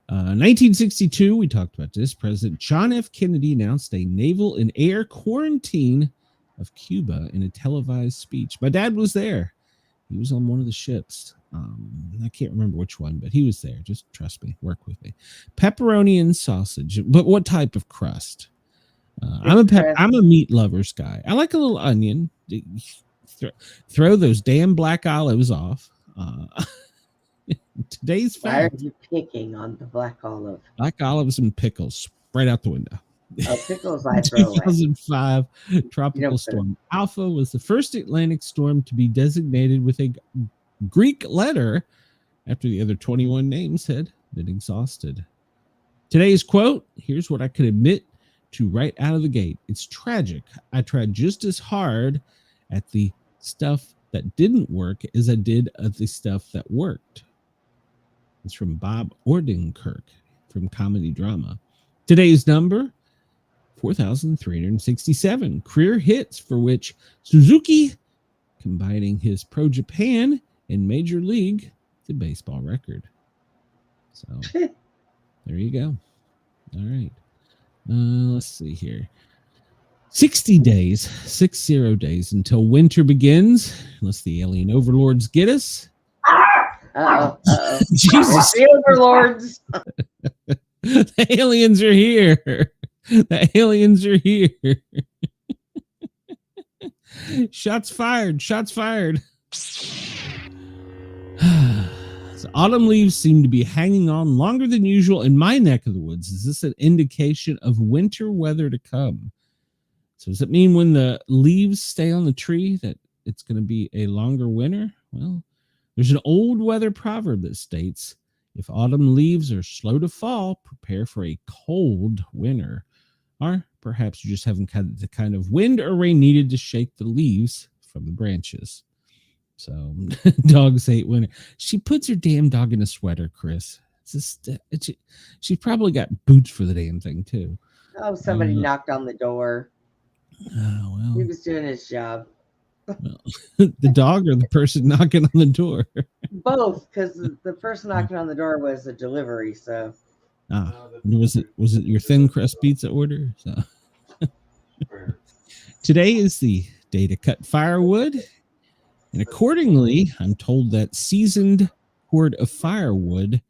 1962, we talked about this. President John F. Kennedy announced a naval and air quarantine of Cuba in a televised speech. My dad was there. He was on one of the ships. I can't remember which one, but he was there. Just trust me. Work with me. Pepperoni and sausage. But what type of crust? I'm a meat lovers guy. I like a little onion. Throw those damn black olives off. Today's fact. Why are you picking on the black olive? Black olives and pickles right out the window. Oh, pickles I throw away. 2005 tropical storm Alpha was the first Atlantic storm to be designated with a Greek letter after the other 21 names had been exhausted. Today's quote, here's what I could admit to right out of the gate. It's tragic. I tried just as hard at the stuff that didn't work as I did at the stuff that worked. It's from Bob Odenkirk from Comedy Drama. Today's number, 4,367 career hits, for which Suzuki combining his Pro Japan and Major League the baseball record. So there you go. All right. Let's see here. 60 days until winter begins, unless the alien overlords get us. Jesus. The overlords. The aliens are here. The aliens are here. Shots fired. So autumn leaves seem to be hanging on longer than usual in my neck of the woods. Is this an indication of winter weather to come? So does it mean when the leaves stay on the tree that it's going to be a longer winter? Well, there's an old weather proverb that states, if autumn leaves are slow to fall, prepare for a cold winter. Or perhaps you just haven't had the kind of wind or rain needed to shake the leaves from the branches. So dogs hate winter. She puts her damn dog in a sweater, Chris. She probably got boots for the damn thing, too. Oh, somebody knocked on the door. Oh, well. He was doing his job. Well, the dog or the person knocking on the door? Both, because the person knocking on the door was a delivery. So, was it your thin crust pizza order? So, today is the day to cut firewood, and accordingly, I'm told that seasoned cord of firewood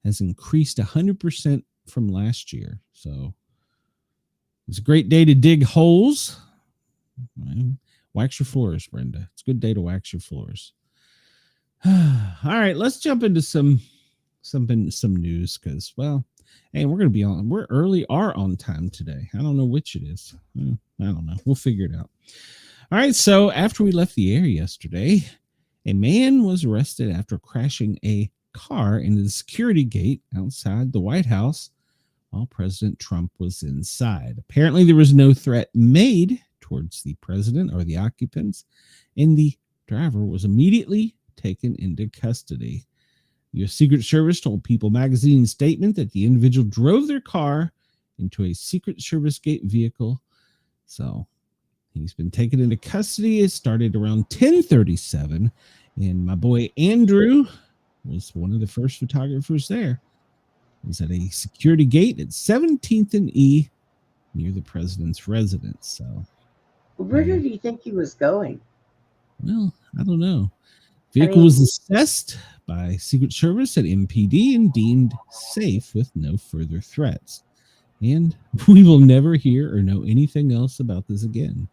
has increased 100% from last year. So, it's a great day to dig holes. Wax your floors, Brenda. It's a good day to wax your floors. All right, let's jump into some news because, well, hey, we're early or on time today. I don't know which it is. I don't know. We'll figure it out. All right, so after we left the air yesterday, a man was arrested after crashing a car into the security gate outside the White House while President Trump was inside. Apparently, there was no threat made towards the president or the occupants, and the driver was immediately taken into custody. U.S. Secret Service told People magazine in a statement that the individual drove their car into a Secret Service gate vehicle. So He's been taken into custody. It started around 10:37, and my boy Andrew was one of the first photographers there. He was at a security gate at 17th and E near the president's residence. So, Where did he think he was going? well, I don't know. Vehicle was assessed by Secret Service at MPD and deemed safe with no further threats. And we will never hear or know anything else about this again.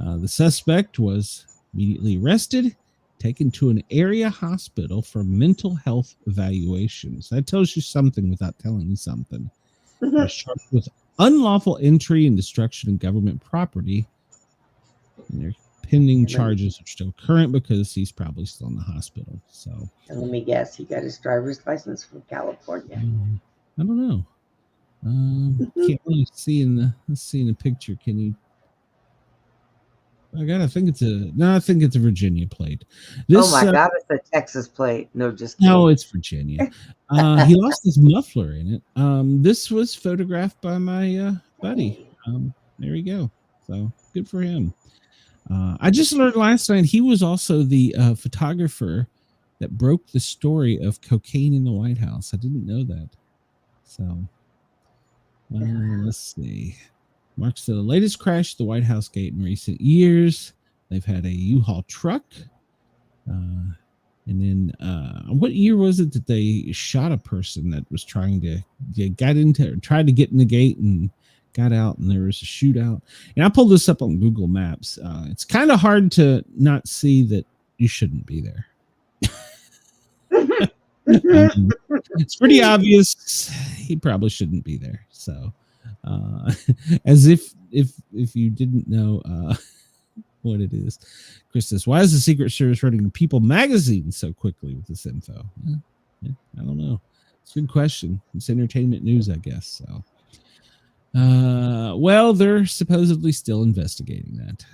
The suspect was immediately arrested, taken to an area hospital for mental health evaluations. That tells you something without telling you something. Charged with unlawful entry and destruction of government property. And their pending charges are still current because he's probably still in the hospital. So, and let me guess, he got his driver's license from California. I don't know. Can't really see in the picture. Can you? I think it's a Virginia plate. Oh my God, it's a Texas plate. No, just kidding. No, it's Virginia. He lost his muffler in it. This was photographed by my buddy. There we go. So good for him. I just learned last night he was also the photographer that broke the story of cocaine in the White House. I didn't know that. So let's see. Marks the latest crash at the White House gate in recent years. They've had a U-Haul truck. And then what year was it that they shot a person that was tried to get in the gate and got out, and there was a shootout? And I pulled this up on Google Maps. It's kind of hard to not see that you shouldn't be there. It's pretty obvious he probably shouldn't be there. So as if you didn't know what it is. Chris says, why is the Secret Service running People magazine so quickly with this info? I don't know. It's a good question. It's entertainment news, I guess. So well, they're supposedly still investigating that.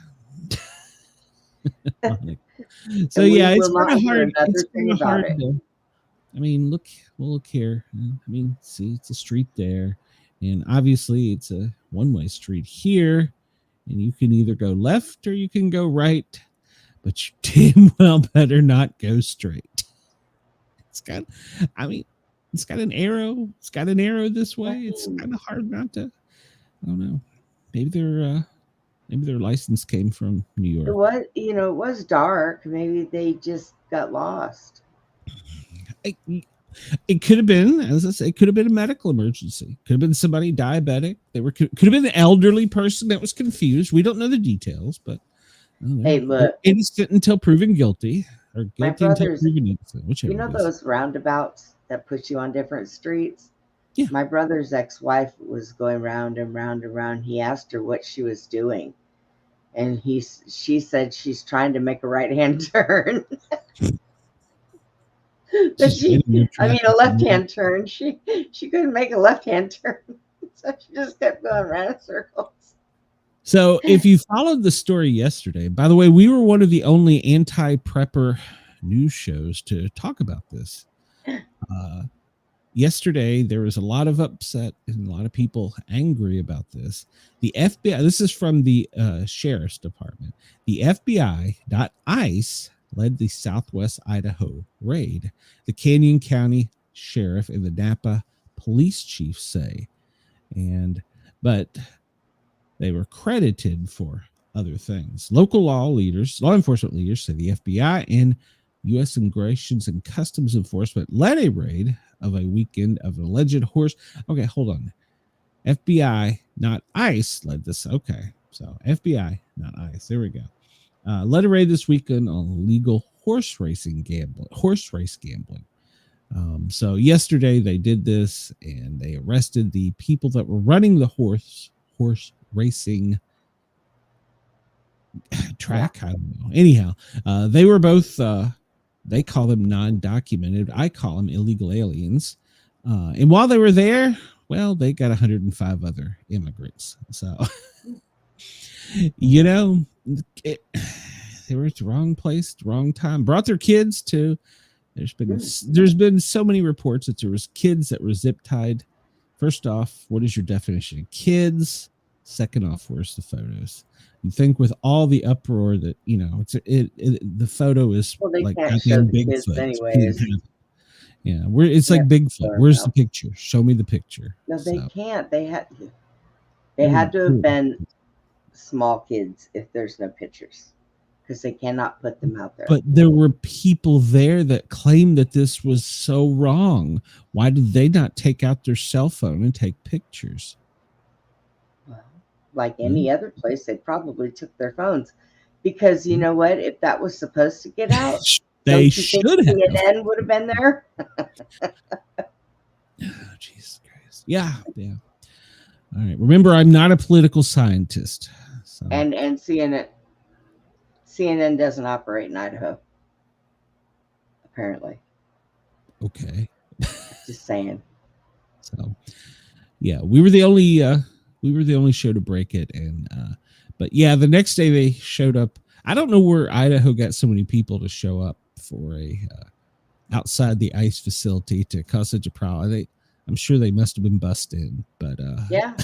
So yeah, it's kind of hard. It's kind of hard to, I mean, look here. I mean, see, it's a street there, and obviously it's a one-way street here, and you can either go left or you can go right, but you damn well better not go straight. It's got an arrow. It's got an arrow this way. It's kind of hard not to. I don't know. Maybe their license came from New York. It was dark. Maybe they just got lost. It could have been, as I say, it could have been a medical emergency. Could have been somebody diabetic. Could have been an elderly person that was confused. We don't know the details, but hey, look, innocent until proven guilty, or guilty until proven innocent. Whichever. You know those roundabouts that put you on different streets? Yeah. My brother's ex-wife was going round and round and round. He asked her what she was doing, and she said she's trying to make a right-hand turn. But a left-hand turn. She couldn't make a left-hand turn, so she just kept going around in circles. So if you followed the story yesterday, by the way, we were one of the only anti-prepper news shows to talk about this. Yesterday, there was a lot of upset and a lot of people angry about this. The FBI, this is from the Sheriff's Department. The FBI, not ICE, led the Southwest Idaho raid. The Canyon County Sheriff and the Napa Police Chief say. But they were credited for other things. Local law enforcement leaders say the FBI and U.S. Immigration and Customs Enforcement led a raid of a weekend of alleged horse. Okay, hold on. FBI, not ICE, led this. Okay, so FBI, not ICE. There we go. Led a raid this weekend on illegal horse race gambling. So yesterday they did this, and they arrested the people that were running the horse racing track. I don't know. Anyhow, they were both. They call them non-documented. I call them illegal aliens. And while they were there, well, they got 105 other immigrants. So, they were at the wrong place, the wrong time. Brought their kids too. There's been so many reports that there was kids that were zip tied. First off, what is your definition of kids? Second off, where's the photos? You think with all the uproar that, you know, the photo is Well, they like can't show the Bigfoot. kids anyways. Yeah, it's like Bigfoot. Where's the picture? Show me the picture. No, they can't. They had to Ooh. have been small kids if there's no pictures, because they cannot put them out there. But there were people there that claimed that this was so wrong. Why did they not take out their cell phone and take pictures? Well, like any other place, they probably took their phones, because you know what? If that was supposed to get out, they should have. CNN would have been there. Oh, Jesus Christ! Yeah. All right. Remember, I'm not a political scientist. So. And CNN doesn't operate in Idaho, apparently. Okay. Just saying. So, yeah, we were the only show to break it, and but yeah, the next day they showed up. I don't know where Idaho got so many people to show up for a outside the ice facility to cause such a problem. I'm sure they must have been bussed in, but yeah.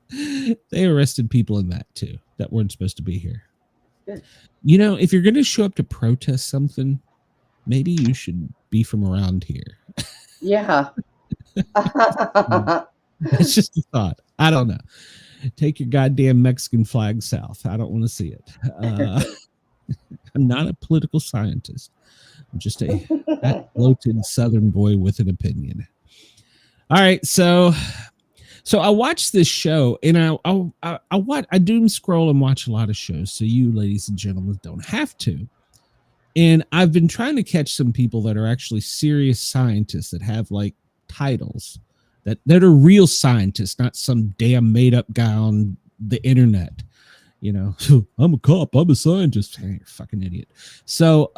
They arrested people in that too that weren't supposed to be here. Good. You know, if you're going to show up to protest something, maybe you should be from around here. Yeah. It's just a thought. I don't know. Take your goddamn Mexican flag south. I don't want to see it. I'm not a political scientist. I'm just a bloated Southern boy with an opinion. All right, so I watched this show, and I doom scroll and watch a lot of shows, so you, ladies and gentlemen, don't have to. And I've been trying to catch some people that are actually serious scientists that have like titles that are real scientists, not some damn made up guy on the internet. You know, I'm a cop, I'm a scientist. Hey, you're a fucking idiot. So,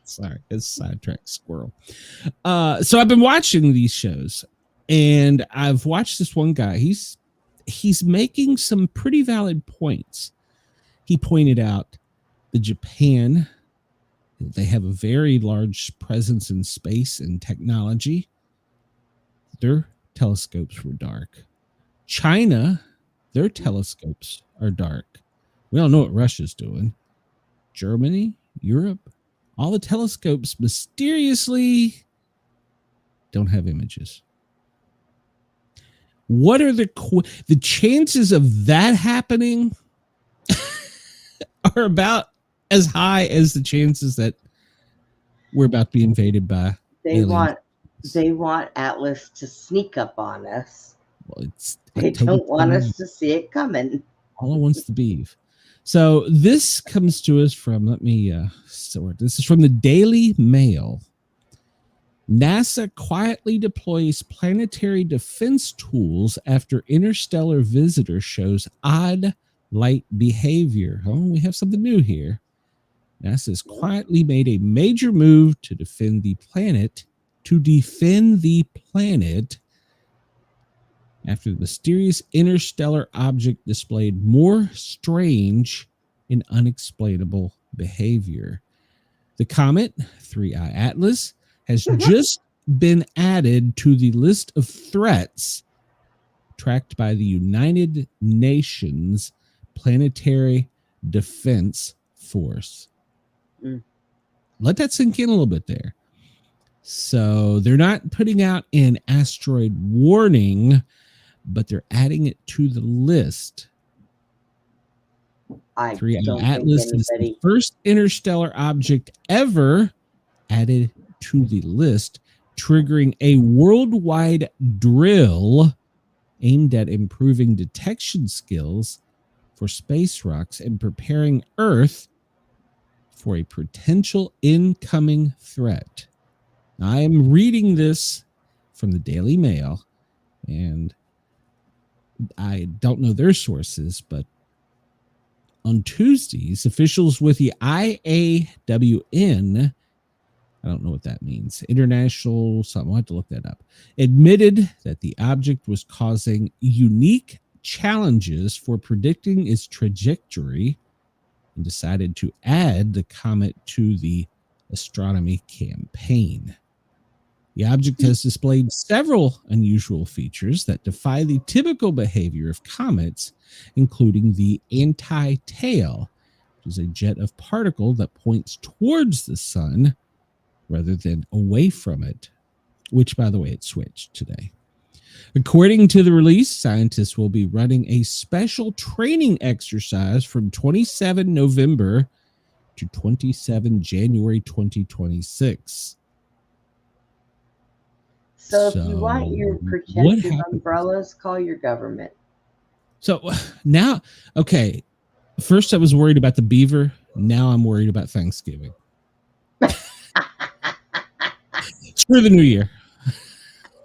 sorry, it's sidetracked squirrel. So I've been watching these shows, and I've watched this one guy. He's making some pretty valid points. He pointed out that Japan, they have a very large presence in space and technology. Their telescopes were dark. China, their telescopes are dark. We don't know what Russia's doing. Germany, Europe, all the telescopes mysteriously don't have images. What are the chances of that happening? Are about as high as the chances that we're about to be invaded by aliens. They want Atlas to sneak up on us. Well, they don't want us to see it coming. All it wants to beef. So this comes to us from, this is from the Daily Mail. NASA quietly deploys planetary defense tools after interstellar visitor shows odd light behavior. Oh, we have something new here. NASA has quietly made a major move to defend the planet, after the mysterious interstellar object displayed more strange and unexplainable behavior. The comet, 3I Atlas, has just been added to the list of threats tracked by the United Nations Planetary Defense Force. Let that sink in a little bit there. So they're not putting out an asteroid warning, but they're adding it to the list. 3I Atlas is the first interstellar object ever added to the list, triggering a worldwide drill aimed at improving detection skills for space rocks and preparing Earth for a potential incoming threat. Now, I am reading this from the Daily Mail, and I don't know their sources, but on Tuesdays, officials with the IAWN, I don't know what that means, international something, I'll have to look that up, admitted that the object was causing unique challenges for predicting its trajectory and decided to add the comet to the astronomy campaign. The object has displayed several unusual features that defy the typical behavior of comets, including the anti-tail, which is a jet of particle that points towards the sun rather than away from it, which, by the way, it switched today. According to the release, scientists will be running a special training exercise from 27 November to 27 January 2026. So if you want your protective umbrellas, call your government. So now, okay, first I was worried about the beaver. Now I'm worried about Thanksgiving. Screw the new year.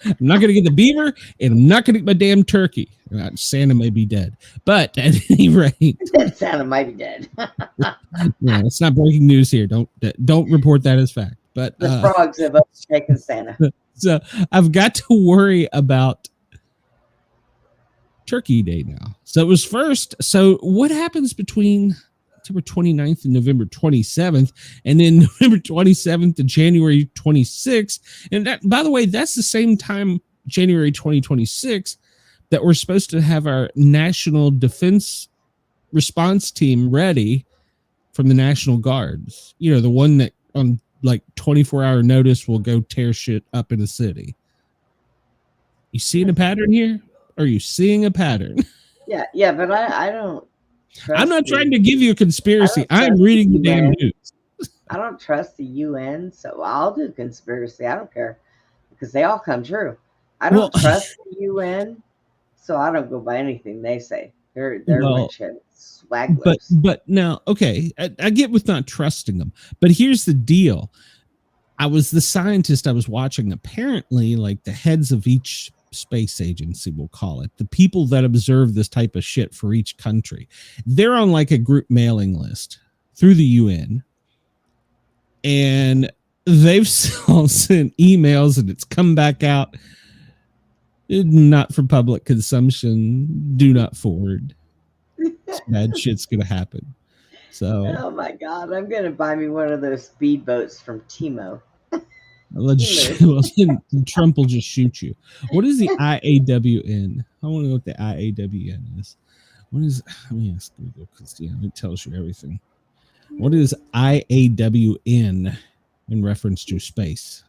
I'm not going to get the beaver, and I'm not going to get my damn turkey. Santa may be dead, but at any rate, Santa might be dead. Yeah, it's not breaking news here. Don't report that as fact. But the frogs have overtaken Santa. So I've got to worry about Turkey Day now. So it was first. So what happens between October 29th and November 27th, and then November 27th to January 26th? And that, by the way, that's the same time, January 2026, that we're supposed to have our National Defense Response Team ready from the National Guards. You know, the one that on like 24-hour notice will go tear shit up in the city. You seeing a pattern here? Are you seeing a pattern? Yeah, but I don't. I'm not trying to give you a conspiracy. I'm reading the damn news. I don't trust the UN, so I'll do conspiracy. I don't care because they all come true. I don't trust the UN, so I don't go by anything they say. They're rich and swagglers. But now, okay, I get with not trusting them, but here's the deal. The scientist I was watching, apparently, like the heads of each space agency, we'll call it, the people that observe this type of shit for each country, they're on like a group mailing list through the UN, and they've all sent emails, and it's come back out, not for public consumption, do not forward. Bad shit's gonna happen. So oh my god, I'm gonna buy me one of those speedboats from Timo. Trump will just shoot you. What is the IAWN? I want to know what the IAWN is. What is? Let me ask Google because it tells you everything. What is IAWN in reference to space?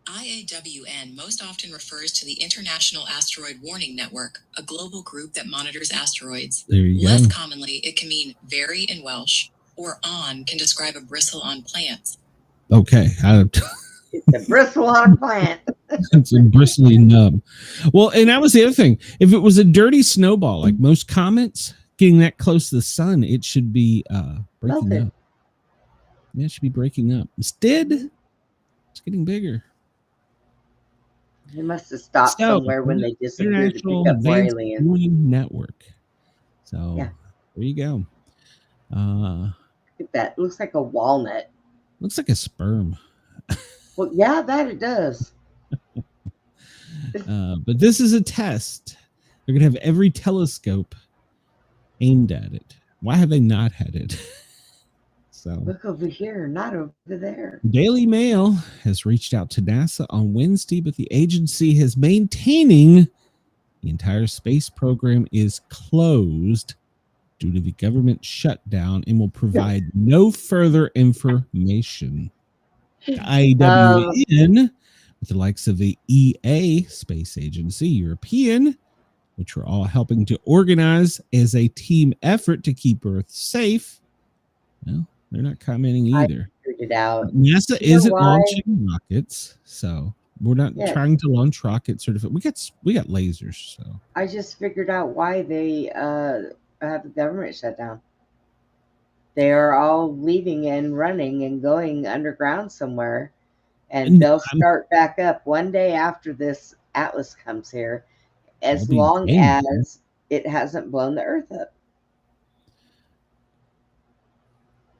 IAWN most often refers to the International Asteroid Warning Network, a global group that monitors asteroids. There you Less go. commonly, it can mean very in Welsh, or on can describe a bristle on plants. Okay. It's a bristle on a plant. It's a bristly nub. Well, and that was the other thing. If it was a dirty snowball, like most comets, getting that close to the sun, it should be breaking up. Yeah, it should be breaking up. Instead, it's getting bigger. They must have stopped somewhere when they disappeared to pick up more aliens. Network. So yeah. There you go. Look at that. It looks like a walnut. Looks like a sperm. Well, yeah, that it does. But this is a test. They're going to have every telescope aimed at it. Why have they not had it? So look over here, not over there. Daily Mail has reached out to NASA on Wednesday, but the agency is maintaining the entire space program is closed due to the government shutdown and will provide no further information. The IAWN, with the likes of the EA Space Agency, European, which we're all helping to organize as a team effort to keep Earth safe. Well, they're not commenting either. I figured it out. NASA isn't launching rockets, so we're not trying to launch rockets. We got lasers. So I just figured out why they have the government shut down. They are all leaving and running and going underground somewhere, and they'll start back up one day after this Atlas comes here, as long as it hasn't blown the Earth up.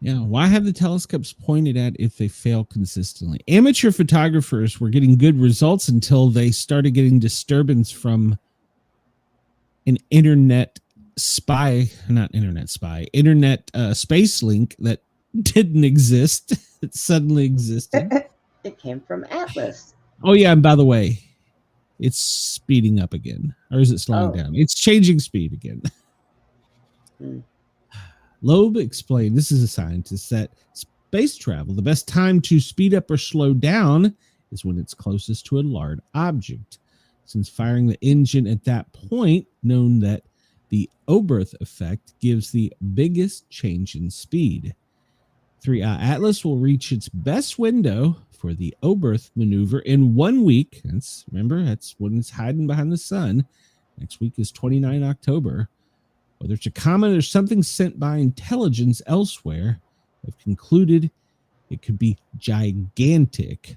Yeah, why have the telescopes pointed at if they fail consistently? Amateur photographers were getting good results until they started getting disturbance from an internet space link that didn't exist. It suddenly existed. It came from Atlas. Oh, yeah. And by the way, it's speeding up again. Or is it slowing down? It's changing speed again. Loeb explained, this is a scientist, that space travel, the best time to speed up or slow down is when it's closest to a large object. Since firing the engine at that point, known that the Oberth effect gives the biggest change in speed. 3i Atlas will reach its best window for the Oberth maneuver in 1 week. That's when it's hiding behind the sun. Next week is 29 October. Whether it's a comet or something sent by intelligence elsewhere, they've concluded it could be gigantic,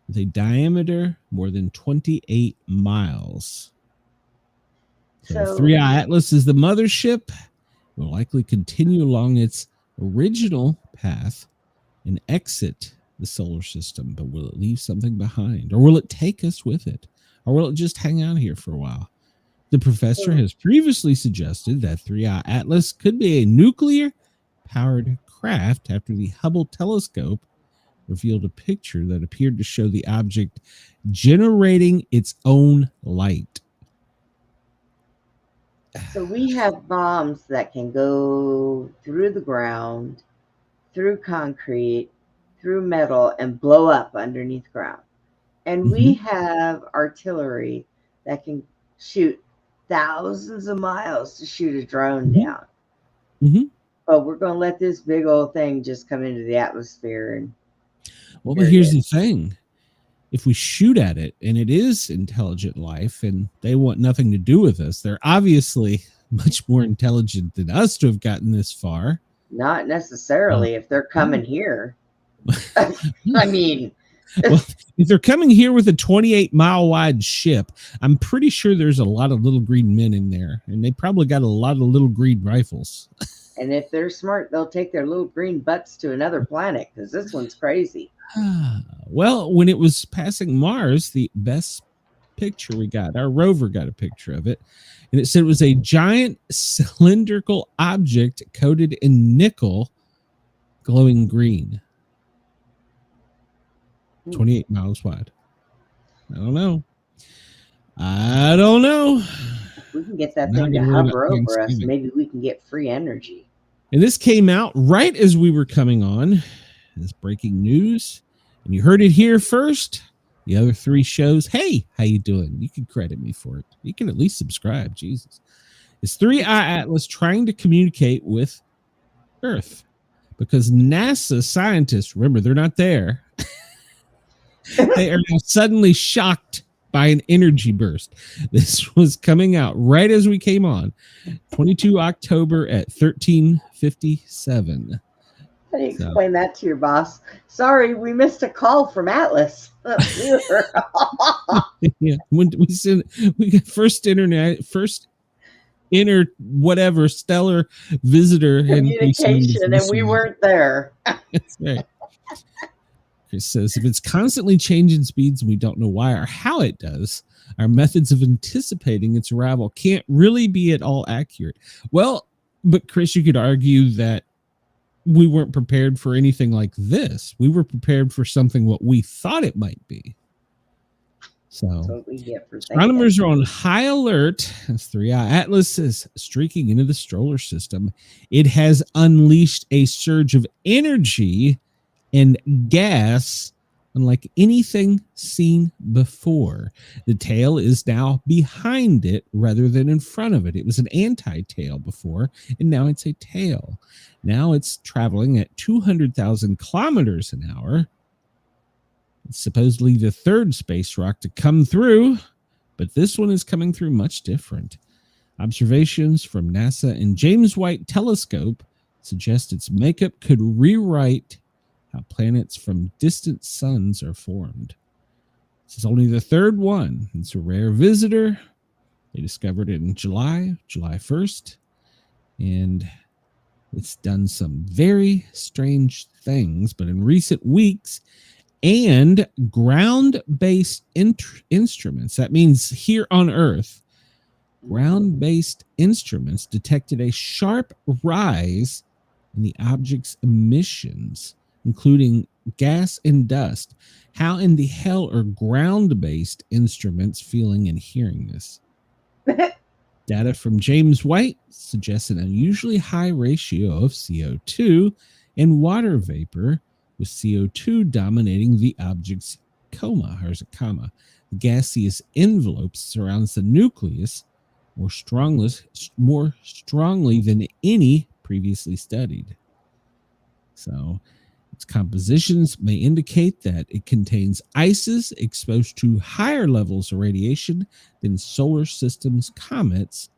with a diameter more than 28 miles. So 3i Atlas is the mothership. It will likely continue along its original path and exit the solar system, but will it leave something behind? Or will it take us with it? Or will it just hang out here for a while? The professor has previously suggested that 3i Atlas could be a nuclear-powered craft after the Hubble telescope revealed a picture that appeared to show the object generating its own light. So we have bombs that can go through the ground, through concrete, through metal, and blow up underneath ground. And we have artillery that can shoot thousands of miles to shoot a drone down. But we're going to let this big old thing just come into the atmosphere. And well, but here's the thing. If we shoot at it and it is intelligent life and they want nothing to do with us, they're obviously much more intelligent than us to have gotten this far. Not necessarily if they're coming here. I mean, well, if they're coming here with a 28-mile wide ship, I'm pretty sure there's a lot of little green men in there, and they probably got a lot of little green rifles. And if they're smart, they'll take their little green butts to another planet, because this one's crazy. Well, when it was passing Mars, the best picture we got, our rover got a picture of it, and it said it was a giant cylindrical object coated in nickel, glowing green. 28 miles wide. I don't know. If we can get that thing to hover over us, maybe we can get free energy. And this came out right as we were coming on. This breaking news. And you heard it here first. The other 3 shows. Hey, how you doing? You can credit me for it. You can at least subscribe. Jesus. Is 3i Atlas trying to communicate with Earth? Because NASA scientists, remember, they're not there. They are now suddenly shocked by an energy burst. This was coming out right as we came on, 22 October at 13:57. How do you explain that to your boss? Sorry, we missed a call from Atlas. Yeah, when we got first whatever stellar visitor communication, and we weren't there. That's right. Chris says, if it's constantly changing speeds and we don't know why or how it does, our methods of anticipating its arrival can't really be at all accurate. Well, but Chris, you could argue that we weren't prepared for anything like this. We were prepared for something what we thought it might be. So astronomers are on high alert as 3i Atlas is streaking into the solar system. It has unleashed a surge of energy and gas unlike anything seen before. The tail is now behind it rather than in front of it. It was an anti-tail before, and now it's a tail. Now it's traveling at 200,000 kilometers an hour. It's supposedly the 3rd space rock to come through, but this one is coming through much different. Observations from NASA and James White Telescope suggest its makeup could rewrite how planets from distant suns are formed. This is only the 3rd one. It's a rare visitor. They discovered it in July 1st, and it's done some very strange things, but in recent weeks, and ground-based instruments, that means here on Earth, ground-based instruments detected a sharp rise in the object's emissions, including gas and dust. How in the hell are ground-based instruments feeling and hearing this? Data from James White suggests an unusually high ratio of CO2 and water vapor, with CO2 dominating the object's coma. The gaseous envelope surrounds the nucleus more strongly than any previously studied. So its compositions may indicate that it contains ices exposed to higher levels of radiation than solar system's comets,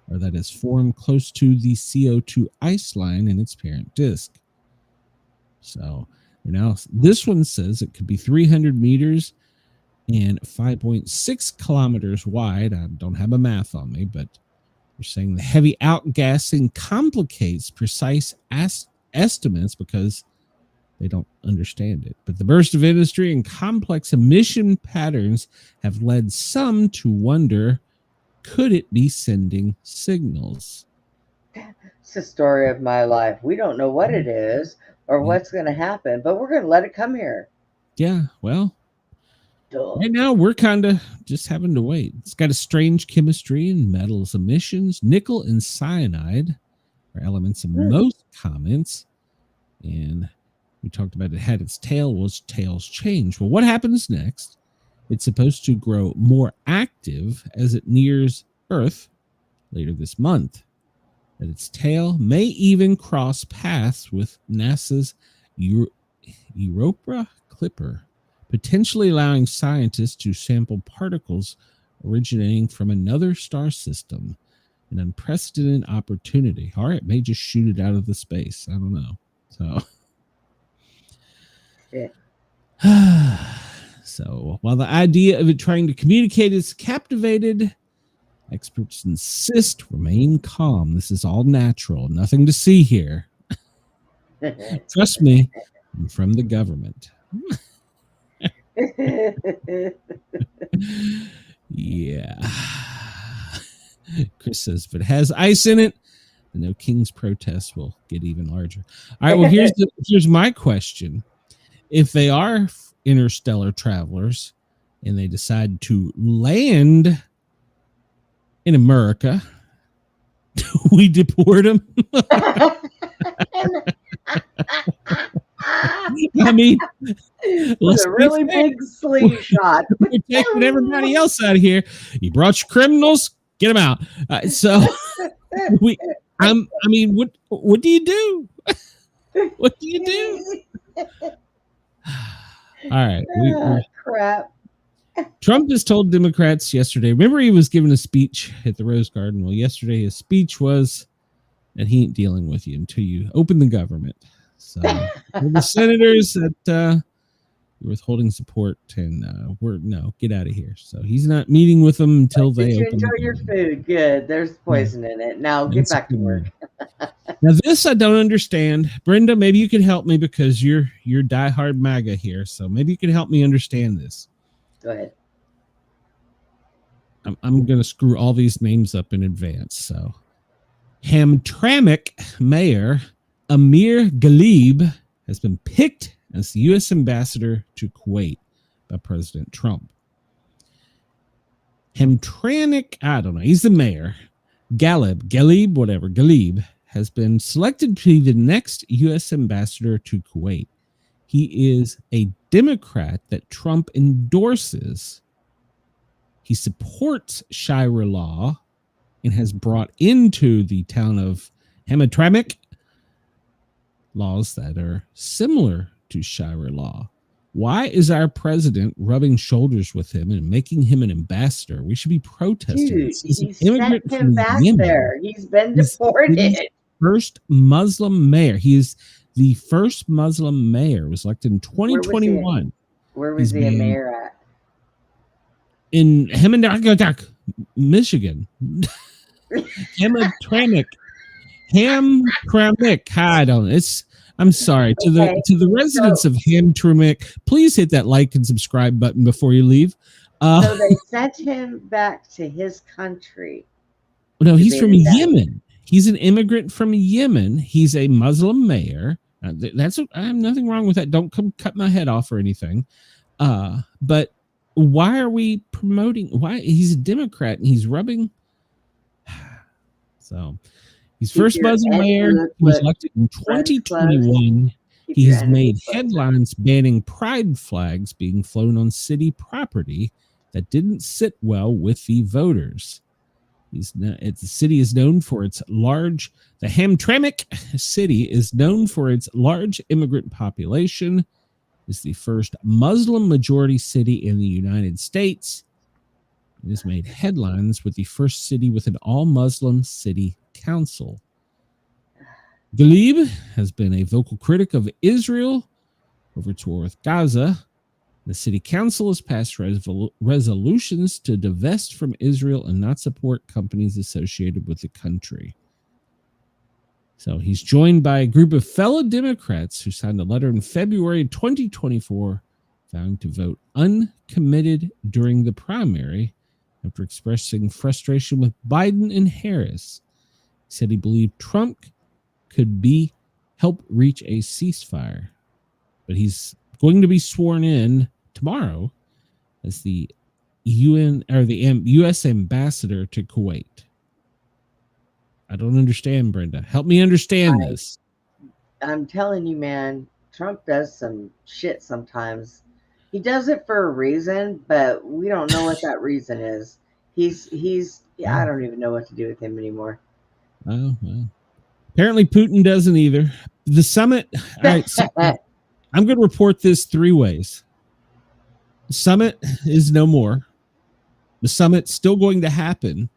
or that is formed close to the CO2 ice line in its parent disk. So now this one says it could be 300 meters and 5.6 kilometers wide. I don't have a math on me, but they're saying the heavy outgassing complicates precise estimates because they don't understand it. But the burst of industry and complex emission patterns have led some to wonder, could it be sending signals? It's the story of my life. We don't know what it is or what's going to happen, but we're going to let it come here. Yeah, well, right now we're kind of just having to wait. It's got a strange chemistry and metals emissions. Nickel and cyanide are elements in most comments. And we talked about it had its tail. Well, its tails change. Well, what happens next? It's supposed to grow more active as it nears Earth later this month. That its tail may even cross paths with NASA's Europa Clipper, potentially allowing scientists to sample particles originating from another star system. An unprecedented opportunity. Or it may just shoot it out of the space. I don't know. So, so while the idea of it trying to communicate is captivated, experts insist remain calm. This is all natural. Nothing to see here. Trust me, I'm from the government. Yeah. Chris says, if it has ice in it, the No King's protest will get even larger. All right, well, here's my question. If they are interstellar travelers and they decide to land in America, do we deport them? I mean, with a really big slingshot. You're taking everybody else out of here. You brought your criminals, get them out. So I mean, what do you do? What do you do? All right. Crap. Trump has told Democrats yesterday. Remember, he was giving a speech at the Rose Garden. Well, yesterday his speech was that he ain't dealing with you until you open the government. So the senators that withholding support and get out of here. So he's not meeting with them until they open. Enjoy your food. Good. There's poison in it. Now get back to work. Now this I don't understand. Brenda, maybe you can help me because you're diehard MAGA here. So maybe you can help me understand this. Go ahead. I'm going to screw all these names up in advance. So Hamtramck Mayor Amir Ghalib has been picked as the U.S. ambassador to Kuwait by President Trump. Hamtramck, I don't know, he's the mayor. Ghalib has been selected to be the next U.S. ambassador to Kuwait. He is a Democrat that Trump endorses. He supports Sharia law and has brought into the town of Hamtramck laws that are similar to Sharia law. Why is our president rubbing shoulders with him and making him an ambassador? We should be protesting. Dude, he's sent him back there. He's been deported. First Muslim mayor. He is the first Muslim mayor. It was elected in 2021. Where was he a mayor at? In Hamtramck, Michigan. Hamtramck. I don't know. I'm sorry to the residents of Hamtramck. Please hit that like and subscribe button before you leave. So they sent him back to his country. No, he's from Yemen. He's an immigrant from Yemen. He's a Muslim mayor. I'm nothing wrong with that. Don't come cut my head off or anything. But why are we promoting? Why he's a Democrat and he's rubbing? So he's first Muslim mayor. He was elected in 2021. He has made headlines banning pride flags being flown on city property that didn't sit well with the voters. The city is known for its large. The Hamtramck city is known for its large immigrant population. It's the first Muslim majority city in the United States. It has made headlines with the first city with an all-Muslim city council. Ghalib has been a vocal critic of Israel over its war with Gaza. The city council has passed resolutions to divest from Israel and not support companies associated with the country. So he's joined by a group of fellow Democrats who signed a letter in February 2024 vowing to vote uncommitted during the primary after expressing frustration with Biden and Harris. He said he believed Trump could help reach a ceasefire, but he's going to be sworn in tomorrow as the UN or the U.S. ambassador to Kuwait. I don't understand, Brenda. Help me understand this. I'm telling you, man, Trump does some shit sometimes. He does it for a reason, but we don't know what that reason is. I don't even know what to do with him anymore. Oh, well. Apparently Putin doesn't either. The summit, all right, so I'm going to report this three ways. The summit is no more. The summit's still going to happen.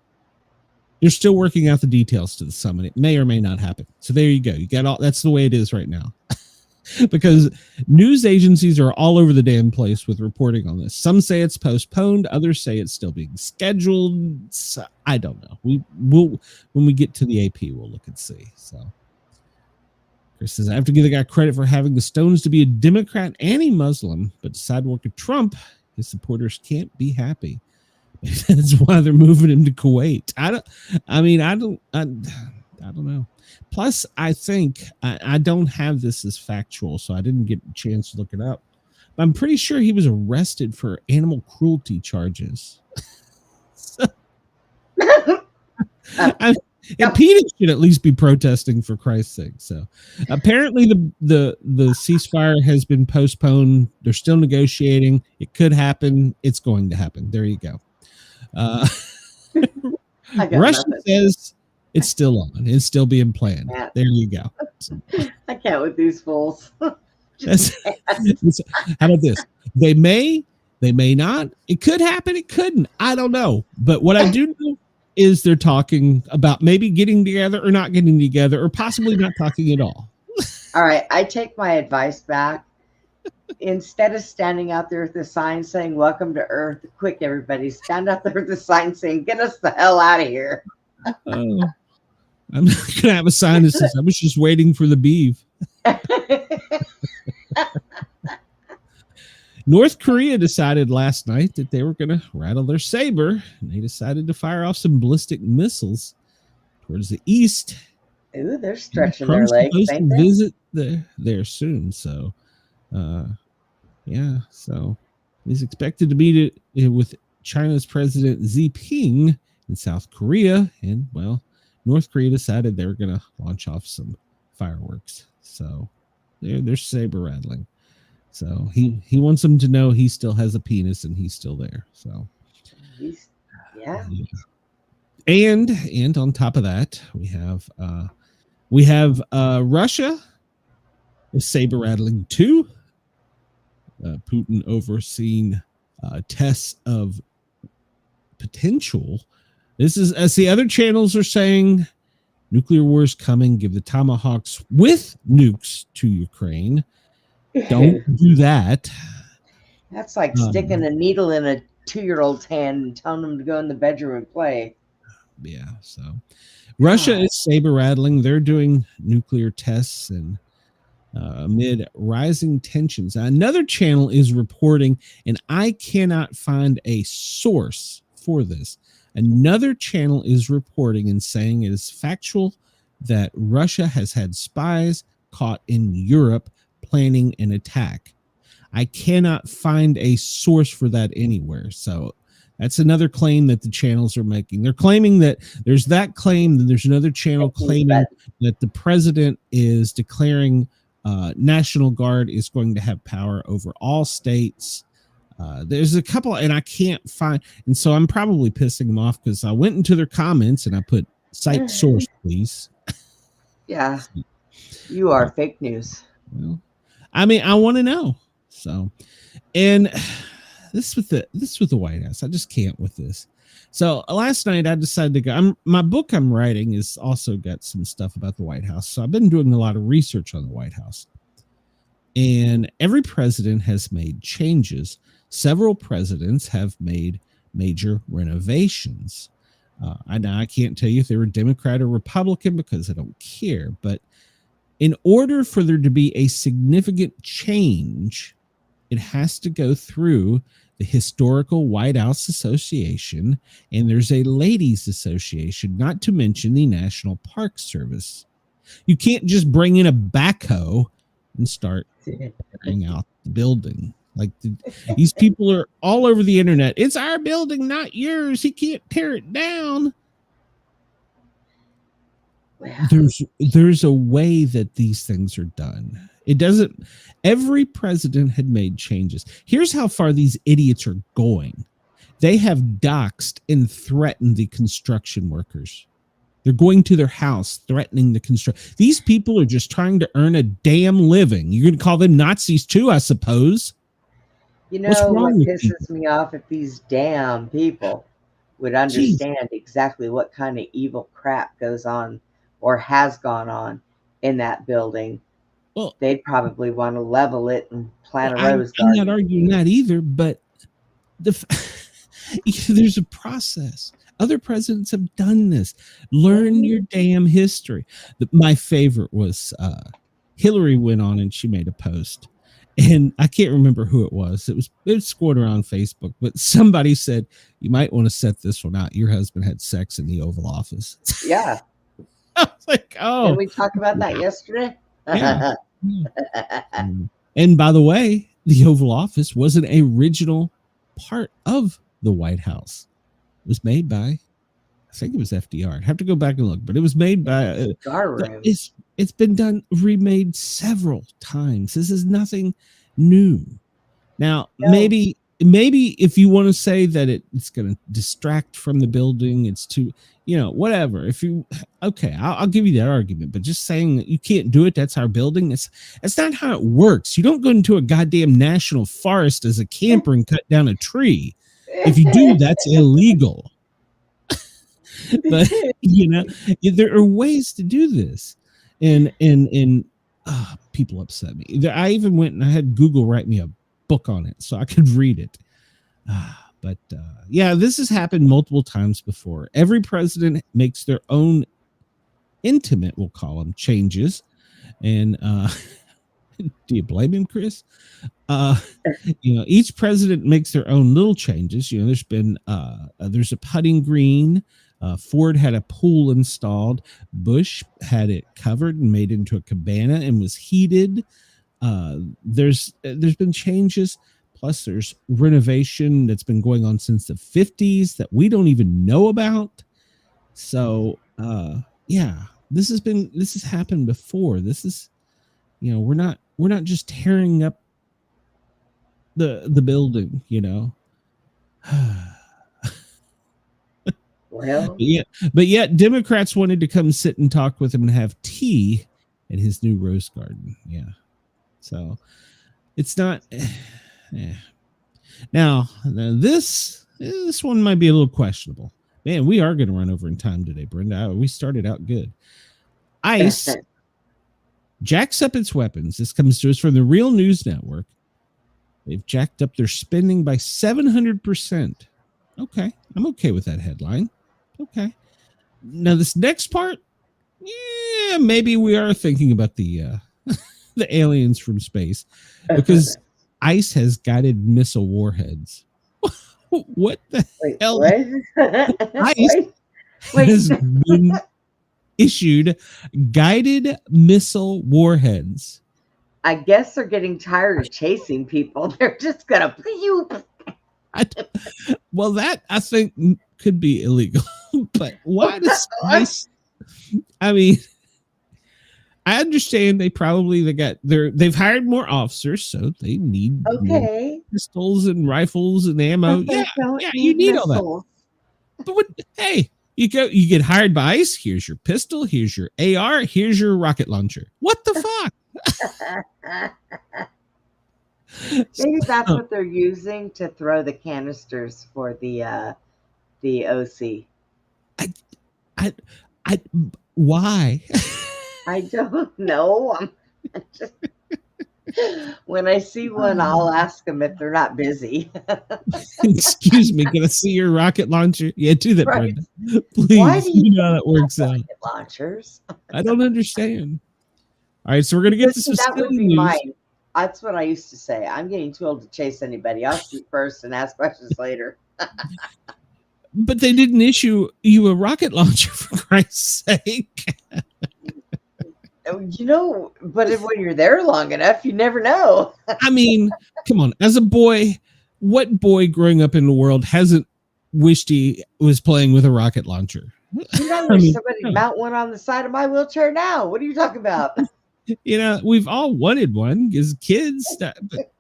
They're still working out the details to the summit. It may or may not happen. So there you go. You got all. That's the way it is right now. Because news agencies are all over the damn place with reporting on this. Some say it's postponed. Others say it's still being scheduled. So, I don't know. We'll when we get to the AP, we'll look and see. So Chris says, I have to give the guy credit for having the stones to be a Democrat and a Muslim, but decide to work with Trump. His supporters can't be happy. That's why they're moving him to Kuwait. I don't know. Plus, I think I don't have this as factual, so I didn't get a chance to look it up. But I'm pretty sure he was arrested for animal cruelty charges. And PETA should at least be protesting, for Christ's sake. So apparently the ceasefire has been postponed. They're still negotiating. It could happen. It's going to happen. There you go. Russia says it's still on. It's still being planned. There you go. I can't with these fools. How about this? They may not. It could happen. It couldn't. I don't know. But what I do know is they're talking about maybe getting together or not getting together or possibly not talking at all. All right. I take my advice back. Instead of standing out there with the sign saying, welcome to Earth, quick, everybody, stand out there with the sign saying, get us the hell out of here. I'm not going to have a sign that says, I was just waiting for the beef. North Korea decided last night that they were going to rattle their saber, and they decided to fire off some ballistic missiles towards the east. Ooh, they're stretching their legs. Supposed to visit there soon, so so he's expected to meet with China's President Xi Jinping in South Korea, and well, North Korea decided they were going to launch off some fireworks. So they're saber rattling. So he wants them to know he still has a penis and he's still there. So yeah. And on top of that, we have Russia is saber rattling too. Putin overseeing tests of potential. This is, as the other channels are saying, nuclear war is coming. Give the Tomahawks with nukes to Ukraine. Don't do that. That's like sticking a needle in a 2-year-old's hand and telling them to go in the bedroom and play. Yeah, so Russia is saber rattling. They're doing nuclear tests and amid rising tensions. Another channel is reporting, and I cannot find a source for this. Another channel is reporting and saying it is factual that Russia has had spies caught in Europe planning an attack. I cannot find a source for that anywhere. So that's another claim that the channels are making. They're claiming that there's that claim, then there's another channel claiming that the president is declaring National Guard is going to have power over all states. There's a couple, and I can't find, and so I'm probably pissing them off because I went into their comments and I put cite source, please. Yeah, you are fake news. Well, I mean, I want to know. So, and this with the White House, I just can't with this. So last night I decided to go. My book I'm writing is also got some stuff about the White House. So I've been doing a lot of research on the White House, and every president has made changes. Several presidents have made major renovations. I can't tell you if they were Democrat or Republican because I don't care. But in order for there to be a significant change, it has to go through the Historical White House Association, and there's a ladies association, not to mention the National Park Service. You can't just bring in a backhoe and start tearing out the building. Like these people are all over the internet. It's our building, not yours. He can't tear it down. Wow. There's a way that these things are done. It doesn't. Every president had made changes. Here's how far these idiots are going. They have doxed and threatened the construction workers. They're going to their house, threatening the construction. These people are just trying to earn a damn living. You're going to call them Nazis too, I suppose. You know what pisses me off? If these damn people would understand exactly what kind of evil crap goes on or has gone on in that building. Well, they'd probably want to level it and plant a rose garden. I'm not arguing that either, but there's a process. Other presidents have done this. Learn your damn history. My favorite was Hillary went on and she made a post, and I can't remember who it was. It scored around Facebook, but somebody said, you might want to set this one out. Your husband had sex in the Oval Office. Yeah. I was like, oh. Did we talk about that yesterday? Yeah. And by the way, the Oval Office was an original part of the White House. It was made by, I think it was FDR. I'd have to go back and look, but it was made by it's been done, remade several times. This is nothing new. Now, maybe if you want to say that it's going to distract from the building, it's too, whatever. I'll give you that argument, but just saying that you can't do it, that's our building. That's not how it works. You don't go into a goddamn national forest as a camper and cut down a tree. If you do, that's illegal. But there are ways to do this, and people upset me. I even went and I had Google write me a book on it so I could read it. But this has happened multiple times before. Every president makes their own intimate, we'll call them, changes, and do you blame him, Chris? Each president makes their own little changes. There's been there's a putting green. Ford had a pool installed. Bush had it covered and made into a cabana and was heated. There's been changes. Plus, there's renovation that's been going on since the 50s that we don't even know about. So, this has happened before. This is, we're not just tearing up the building, Well, but yet Democrats wanted to come sit and talk with him and have tea at his new rose garden. Yeah. So it's not. Now this one might be a little questionable. Man, we are going to run over in time today, Brenda. We started out good. ICE jacks up its weapons. This comes to us from the Real News Network. They've jacked up their spending by 700%. Okay, I'm okay with that headline. Okay. Now this next part, maybe we are thinking about the the aliens from space, because ICE has guided missile warheads. What the hell? What? ICE has been issued guided missile warheads. I guess they're getting tired of chasing people. They're just gonna Well, that I think could be illegal. But why does space? I mean, I understand they've hired more officers, so they need more pistols and rifles and ammo. Yeah, you need all that. But hey, you get hired by ICE. Here's your pistol. Here's your AR. Here's your rocket launcher. What the fuck? Maybe that's what they're using to throw the canisters for the OC. Why? I don't know. I'm just, when I see one, I'll ask them if they're not busy. Excuse me, can I see your rocket launcher? Yeah, do that, Right. Brenda. Please. Why do you know how that works out. rocket launchers? I don't understand. All right, so we're gonna get to some That would silly be news. mine. That's what I used to say. I'm getting too old to chase anybody. I'll shoot first and ask questions later. But they didn't issue you a rocket launcher, for Christ's sake. But when you're there long enough, you never know. I mean, come on. As a boy, what boy growing up in the world hasn't wished he was playing with a rocket launcher? Somebody mount one on the side of my wheelchair now. What are you talking about? We've all wanted one as kids. But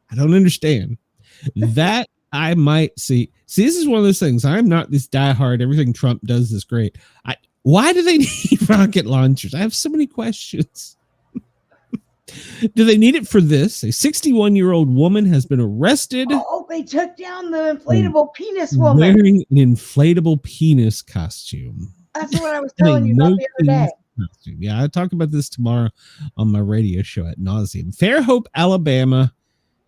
I don't understand that. I might see. This is one of those things. I'm not this diehard. Everything Trump does is great. Why do they need rocket launchers? I have so many questions. Do they need it for this? A 61-year-old woman has been arrested. Oh, they took down the inflatable penis woman wearing an inflatable penis costume. That's what I was telling you about the other day. Costume. Yeah, I talk about this tomorrow on my radio show at nauseam. Fairhope, Alabama,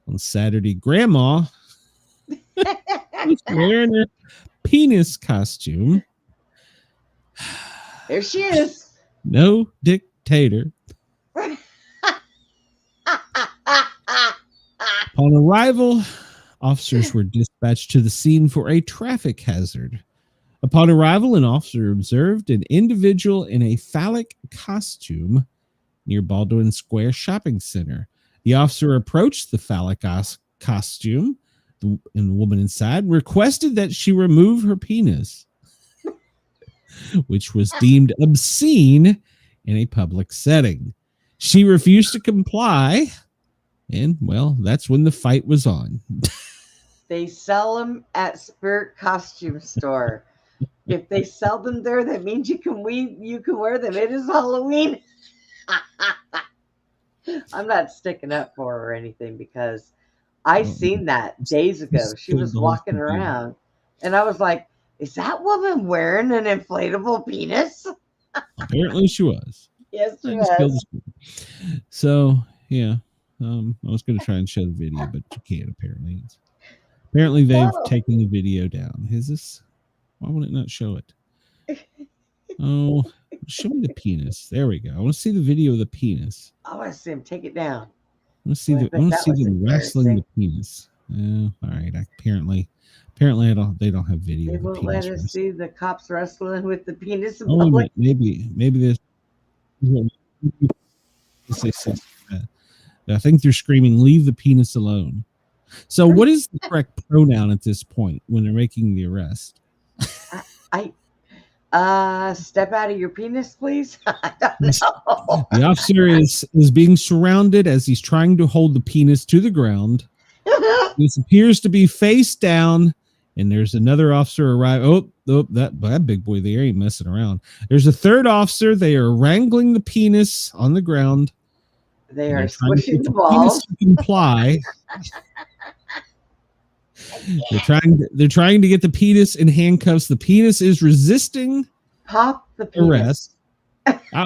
on Saturday. Grandma was wearing a penis costume. There she is. No dictator. Upon arrival, officers were dispatched to the scene for a traffic hazard. Upon arrival, an officer observed an individual in a phallic costume near Baldwin Square Shopping Center. The officer approached the phallic costume, and the woman inside requested that she remove her penis, which was deemed obscene in a public setting. She refused to comply, and, well, that's when the fight was on. They sell them at Spirit Costume Store. If they sell them there, that means you can wear them. It is Halloween. I'm not sticking up for her or anything because I seen that days ago. She was walking around, and I was like, is that woman wearing an inflatable penis? Apparently she was. Yes, she was. So, yeah. I was going to try and show the video, but you can't, apparently. Apparently they've taken the video down. Why would it not show it? Oh, show me the penis. There we go. I want to see the video of the penis. I want to see him take it down. I want to see them wrestling the penis. All right. Apparently they don't have video. They of the won't penis let us see the cops wrestling with the penis. Oh, maybe this. I think they're screaming, "Leave the penis alone." So, what is the correct pronoun at this point when they're making the arrest? Step out of your penis, please. I don't know. The officer is being surrounded as he's trying to hold the penis to the ground. This appears to be face down, and there's another officer arrive. Oh, that big boy there ain't messing around. There's a third officer. They are wrangling the penis on the ground. They are squishing the balls. To comply. They're trying to get the penis in handcuffs. The penis is resisting. Pop the penis. Arrest.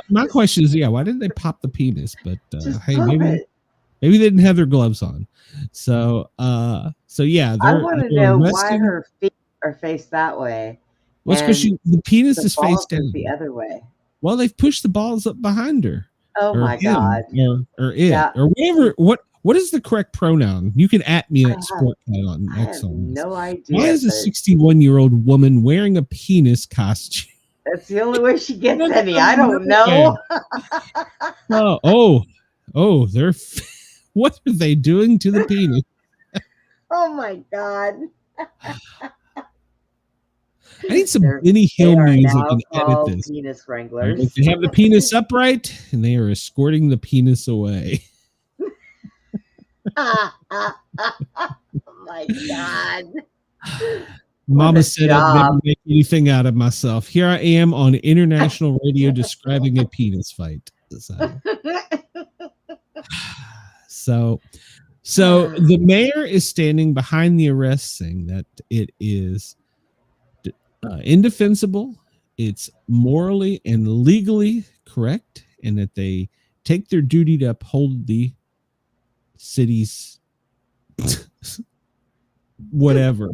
My question is, why didn't they pop the penis? But hey, maybe they didn't have their gloves on. So yeah. I want to know why her feet are faced that way. Well, it's because the penis is face down the other way. Well, they've pushed the balls up behind her. Oh my God. Or it or whatever. What is the correct pronoun? You can at me at Sportcat on X. No idea. Why is a 61-year-old woman wearing a penis costume? That's the only way she gets any. I don't know. Oh, they're what are they doing to the penis? Oh my God. I need some Benny Hill music and edit this. Penis wranglers. Right, they have the penis upright and they are escorting the penis away. Oh my God. Mama said I'd never make anything out of myself. Here I am on international radio describing a penis fight. So the mayor is standing behind the arrest, saying that it is indefensible, it's morally and legally correct, and that they take their duty to uphold the city's whatever.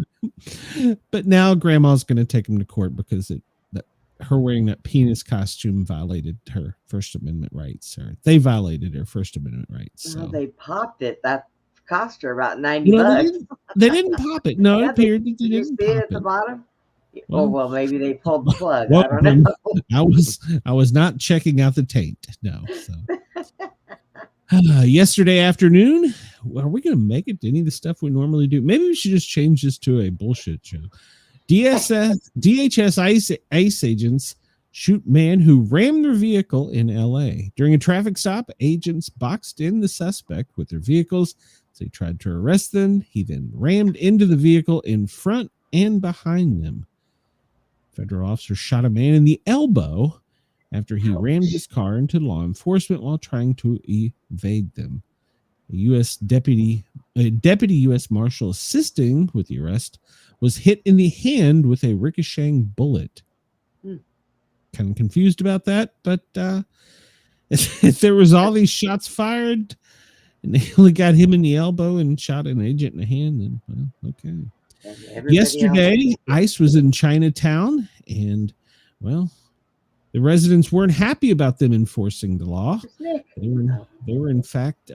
But now grandma's going to take him to court because her wearing that penis costume violated her First Amendment rights, or they violated her First Amendment rights. So. Well, they popped it. That cost her about $90. They didn't pop it. No, it appeared that they did you didn't see pop it at the bottom? Well, maybe they pulled the plug. Well, I don't know. I was not checking out the tape. No. So. Yesterday afternoon, are we going to make it to any of the stuff we normally do? Maybe we should just change this to a bullshit show. DHS ICE agents shoot man who rammed their vehicle in LA. During a traffic stop, agents boxed in the suspect with their vehicles. So they tried to arrest them. He then rammed into the vehicle in front and behind them. Federal officer shot a man in the elbow after he rammed his car into law enforcement while trying to evade them. A deputy U.S. Marshal assisting with the arrest was hit in the hand with a ricocheting bullet. Kind of confused about that, but if there was all these shots fired and they only got him in the elbow and shot an agent in the hand, then well, okay. Yesterday, ICE was in Chinatown, and well, the residents weren't happy about them enforcing the law. They were in fact,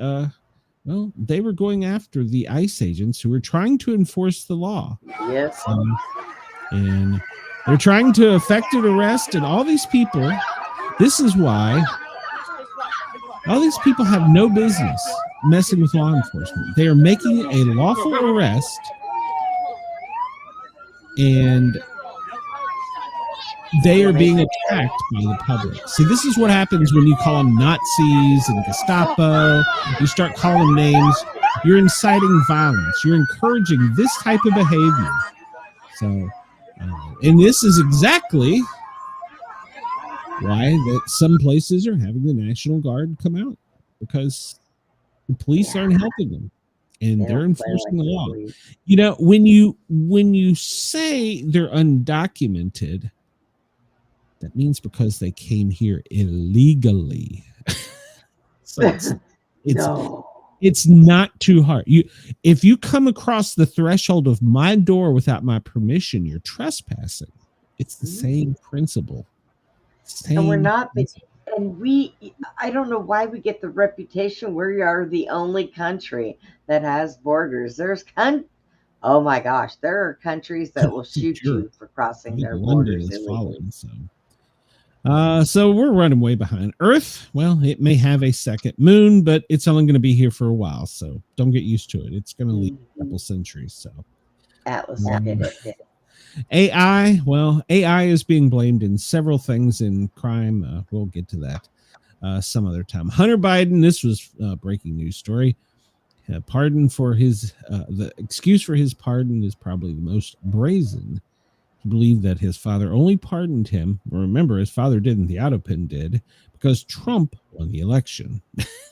they were going after the ICE agents who were trying to enforce the law. Yes. And they're trying to effect an arrest, and all these people, this is why all these people have no business messing with law enforcement. They are making a lawful arrest, and they are being attacked by the public. See, this is what happens when you call them Nazis and Gestapo. You start calling them names. You're inciting violence. You're encouraging this type of behavior. So, and this is exactly why that some places are having the National Guard come out, because the police aren't helping them. And they're enforcing the law. You know, when you say they're undocumented, that means because they came here illegally. So it's not too hard. If you come across the threshold of my door without my permission, you're trespassing. It's the same principle. And we're not. And I don't know why we get the reputation we are the only country that has borders. Oh my gosh, there are countries that will shoot you for crossing their borders. So we're running way behind. Earth, well, it may have a second moon, but it's only going to be here for a while, so don't get used to it. It's going to leave a couple centuries. So Atlas AI, well, AI is being blamed in several things in crime. We'll get to that some other time. Hunter Biden, this was a breaking news story. Pardon for the excuse for his pardon is probably the most brazen. He believed that his father only pardoned him. Remember, his father didn't, the autopin did, because Trump won the election.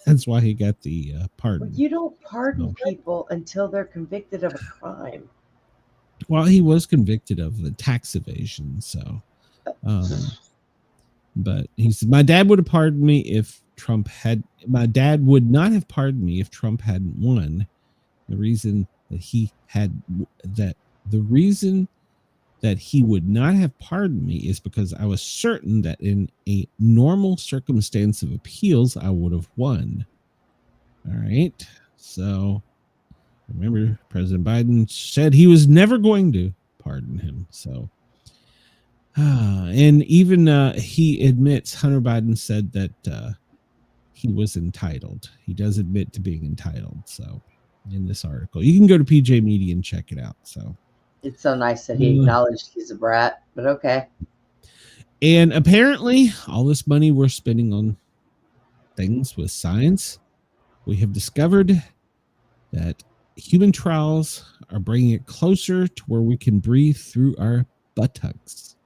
That's why he got the pardon. Well, you don't pardon people until they're convicted of a crime. Well, he was convicted of the tax evasion, so. But he said, my dad would have pardoned me if Trump had. My dad would not have pardoned me if Trump hadn't won. The reason that he would not have pardoned me is because I was certain that in a normal circumstance of appeals, I would have won. All right. So remember, President Biden said he was never going to pardon him. So And even he admits, Hunter Biden said that he was entitled. He does admit to being entitled. So in this article, you can go to PJ Media and check it out. So it's so nice that he acknowledged he's a brat, but okay. And apparently all this money we're spending on things with science, we have discovered that human trials are bringing it closer to where we can breathe through our buttocks.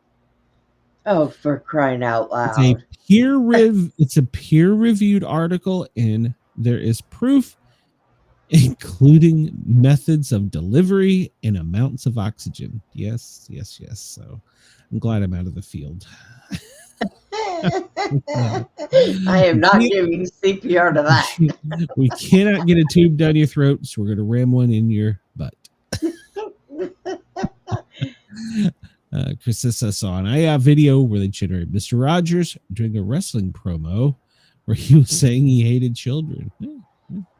Oh, for crying out loud. It's a peer-reviewed article, and there is proof, including methods of delivery and amounts of oxygen. Yes. So I'm glad I'm out of the field. I am not giving CPR to that. We cannot get a tube down your throat, so we're going to ram one in your butt. Chris saw an video where they generated Mr. Rogers doing a wrestling promo where he was saying he hated children.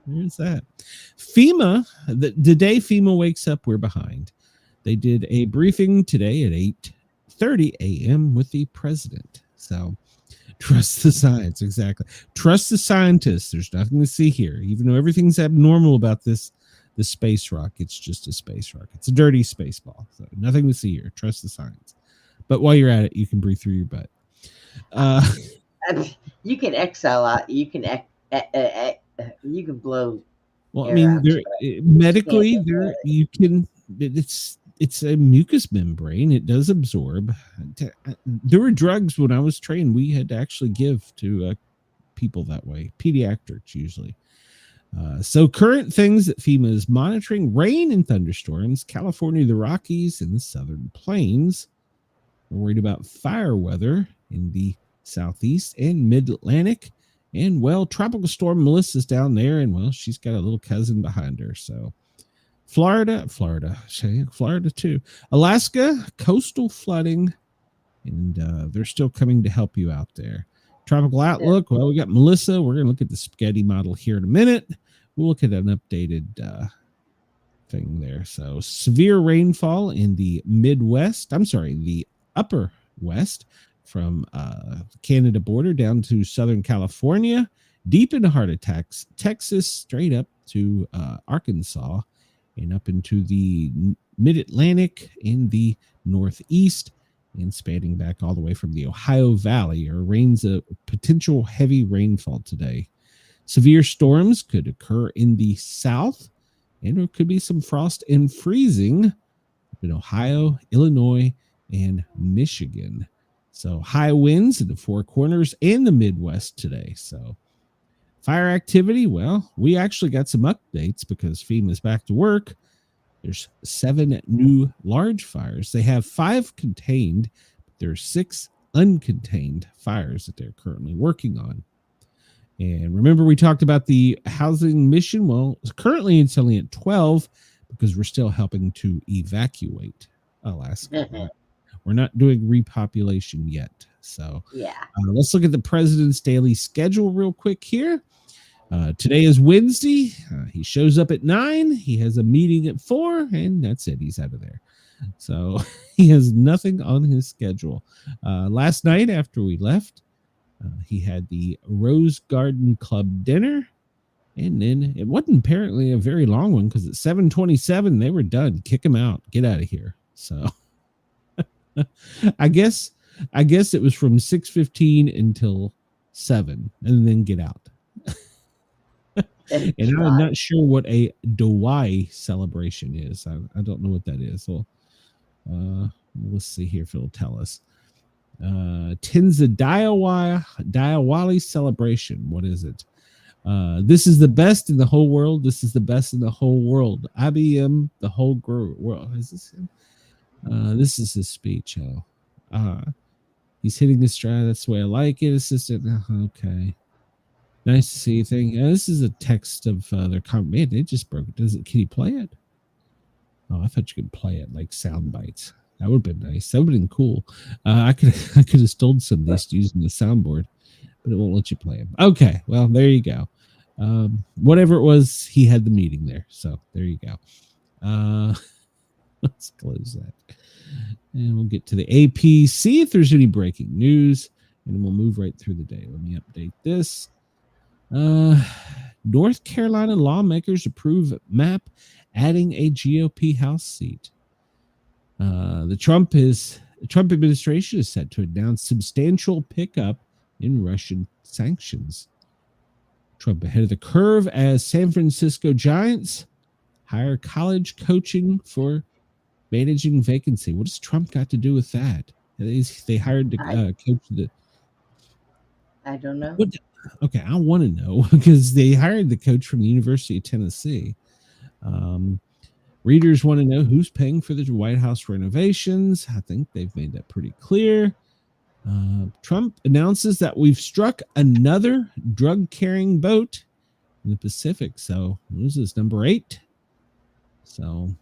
Where's that? FEMA, the day FEMA wakes up, we're behind. They did a briefing today at 8:30 a.m. with the president. So trust the science. Exactly. Trust the scientists. There's nothing to see here. Even though everything's abnormal about this space rock, it's just a space rock. It's a dirty space ball. So nothing to see here. Trust the science. But while you're at it, you can breathe through your butt. You can exhale out. You can blow. Well, I mean, medically, you can. It's a mucous membrane. It does absorb. There were drugs when I was trained we had to actually give to people that way, pediatrics usually. So current things that FEMA is monitoring: rain and thunderstorms, California, the Rockies, and the Southern Plains. We're worried about fire weather in the Southeast and Mid-Atlantic. And, well, Tropical Storm Melissa's down there, and, well, she's got a little cousin behind her. So Florida too. Alaska, coastal flooding, and they're still coming to help you out there. Tropical outlook, well, we got Melissa. We're going to look at the spaghetti model here in a minute. We'll look at an updated thing there. So severe rainfall in the the upper west from Canada border down to Southern California, deep in the heart of Texas, straight up to Arkansas, and up into the Mid-Atlantic in the Northeast, and spanning back all the way from the Ohio Valley. Rains a potential heavy rainfall today. Severe storms could occur in the south, and there could be some frost and freezing in Ohio, Illinois, and Michigan. So high winds in the Four Corners and the Midwest today. So fire activity, well, we actually got some updates because FEMA's back to work. There's 7 new large fires. They have 5 contained, but there are 6 uncontained fires that they're currently working on. And remember, we talked about the housing mission. Well, currently it's only at 12 because we're still helping to evacuate Alaska. Mhm. We're not doing repopulation yet. So Yeah. Let's look at the president's daily schedule real quick here. Today is Wednesday. He shows up at 9. He has a meeting at 4, and that's it. He's out of there. So he has nothing on his schedule. Last night after we left, he had the Rose Garden Club dinner, and then it wasn't apparently a very long one because at 7:27 they were done. Kick him out. Get out of here. So I guess it was from 6:15 until 7, and then get out. And I'm not sure what a Dawai celebration is. I don't know what that is. So let's see here if it'll tell us. Tinza Diwali celebration. What is it? This is the best in the whole world. This is the best in the whole world. IBM, the whole world. Is this him? This is his speech. He's hitting the stride. That's the way I like it. Assistant. Okay. Nice to see you. This is a text of their comment. Man, they just broke it. Can you play it? Oh, I thought you could play it like sound bites. That would have been nice. That would have been cool. I could have stolen some of this using the soundboard, but it won't let you play them. Okay, well, there you go. Whatever it was, he had the meeting there. So there you go. Let's close that. And we'll get to the AP, see if there's any breaking news, and we'll move right through the day. Let me update this. North Carolina lawmakers approve map adding a GOP House seat. The Trump administration is set to announce substantial pickup in Russian sanctions. Trump ahead of the curve as San Francisco Giants hire college coaching for managing vacancy. What does Trump got to do with that? They hired the coach. I don't know. Okay, I want to know because they hired the coach from the University of Tennessee. Readers want to know who's paying for the White House renovations. I think they've made that pretty clear. Trump announces that we've struck another drug-carrying boat in the Pacific. So what is this, number 8? So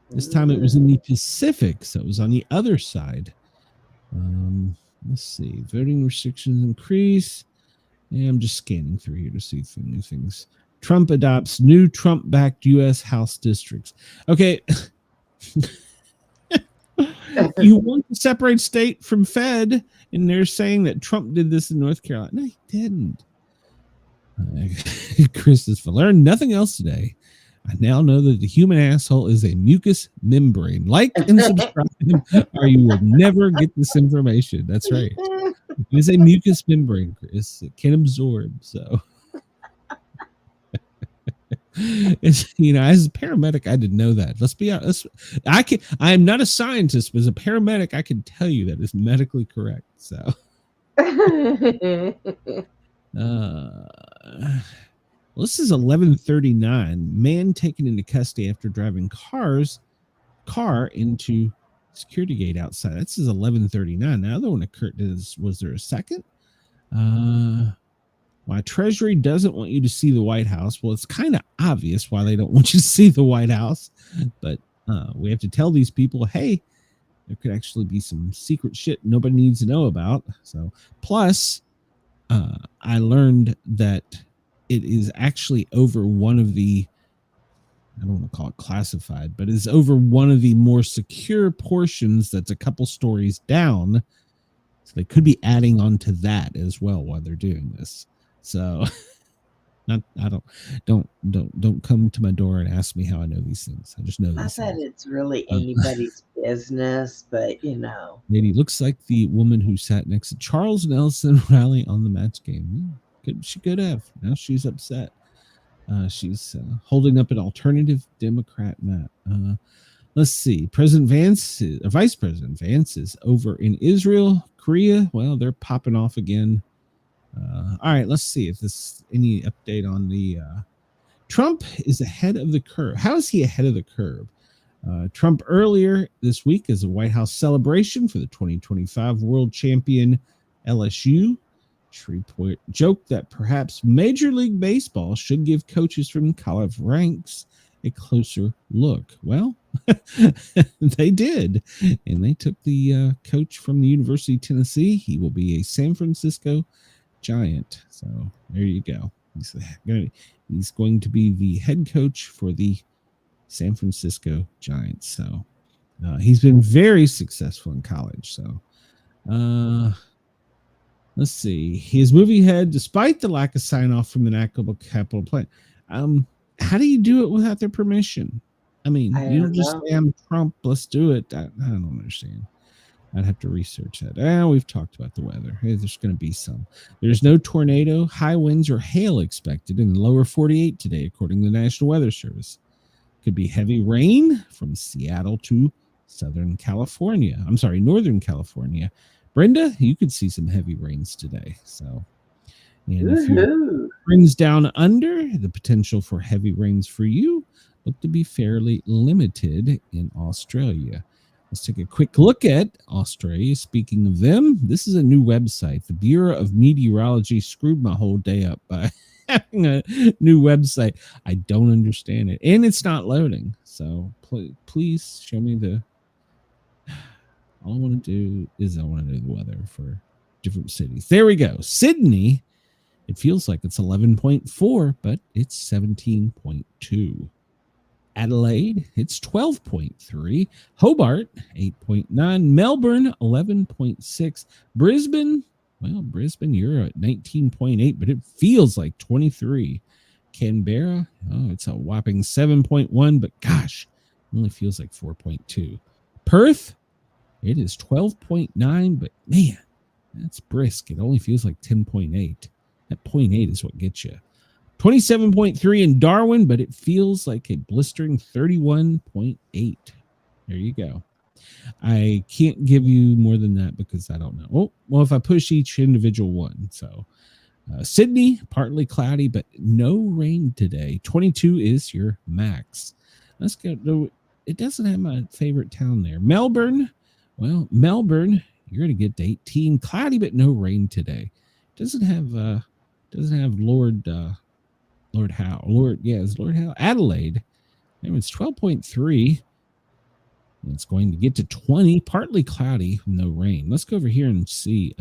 this time it was in the Pacific, so it was on the other side. Let's see. Voting restrictions increase. Yeah, I'm just scanning through here to see new things. Trump adopts new Trump-backed U.S. House districts. Okay. You want to separate state from Fed, and they're saying that Trump did this in North Carolina. No, he didn't. Chris has learned nothing else today. I now know that the human asshole is a mucous membrane. Like and subscribe, or you will never get this information. That's right. It is a mucous membrane, Chris. It can absorb. So, it's, as a paramedic, I didn't know that. Let's be honest. I am not a scientist, but as a paramedic, I can tell you that is medically correct. So, well, this is 11:39. Man taken into custody after driving car into security gate outside. This is 11:39. Now, the other one occurred. Was there a second? Why Treasury doesn't want you to see the White House? Well, it's kind of obvious why they don't want you to see the White House, but we have to tell these people, hey, there could actually be some secret shit nobody needs to know about. So, plus, I learned that it is actually over one of the, I don't want to call it classified, but it's over one of the more secure portions that's a couple stories down. So they could be adding on to that as well while they're doing this. So don't come to my door and ask me how I know these things. I just know this. Not that it's really anybody's business, but Lady looks like the woman who sat next to Charles Nelson rally on the match game. She could have. Now she's upset. She's holding up an alternative Democrat map. Let's see. Vice President Vance is over in Israel, Korea. Well, they're popping off again. All right, let's see if there's any update on the Trump is ahead of the curve. How is he ahead of the curve? Trump earlier this week is a White House celebration for the 2025 world champion LSU. Shreveport joked that perhaps Major League Baseball should give coaches from college ranks a closer look. Well, they did, and they took the coach from the University of Tennessee. He will be a San Francisco Giant. So there you go. He's going to be the head coach for the San Francisco Giants. So he's been very successful in college. So let's see. He is moving ahead despite the lack of sign-off from the Capitol plant. How do you do it without their permission? I mean, you don't just say, I'm Trump, let's do it. I don't understand. I'd have to research that. We've talked about the weather. Hey, there's going to be some. There's no tornado, high winds, or hail expected in the lower 48 today, according to the National Weather Service. Could be heavy rain from Seattle to Northern California. Brenda, you could see some heavy rains today. So, and if your brings down under, the potential for heavy rains for you look to be fairly limited in Australia. Let's take a quick look at Australia. Speaking of them, this is a new website. The Bureau of Meteorology screwed my whole day up by having a new website. I don't understand it, and it's not loading. So please show me the. All I want to do is I want to know the weather for different cities. There we go. Sydney. It feels like it's 11.4, but it's 17.2. Adelaide, it's 12.3. Hobart, 8.9. Melbourne, 11.6. Brisbane, well, Brisbane, you're at 19.8, but it feels like 23. Canberra, oh, it's a whopping 7.1, but gosh, it only feels like 4.2. Perth, it is 12.9, but man, that's brisk. It only feels like 10.8. That 0.8 is what gets you. 27.3 in Darwin, but it feels like a blistering 31.8. There you go. I can't give you more than that because I don't know. Oh, well, if I push each individual one. So Sydney, partly cloudy, but no rain today. 22 is your max. Let's go. It doesn't have my favorite town there. Melbourne. Well, Melbourne, you're going to get to 18. Cloudy, but no rain today. Doesn't have Lord Howe. It's Lord Howe. Adelaide. It's 12.3. It's going to get to 20, partly cloudy, no rain. Let's go over here and see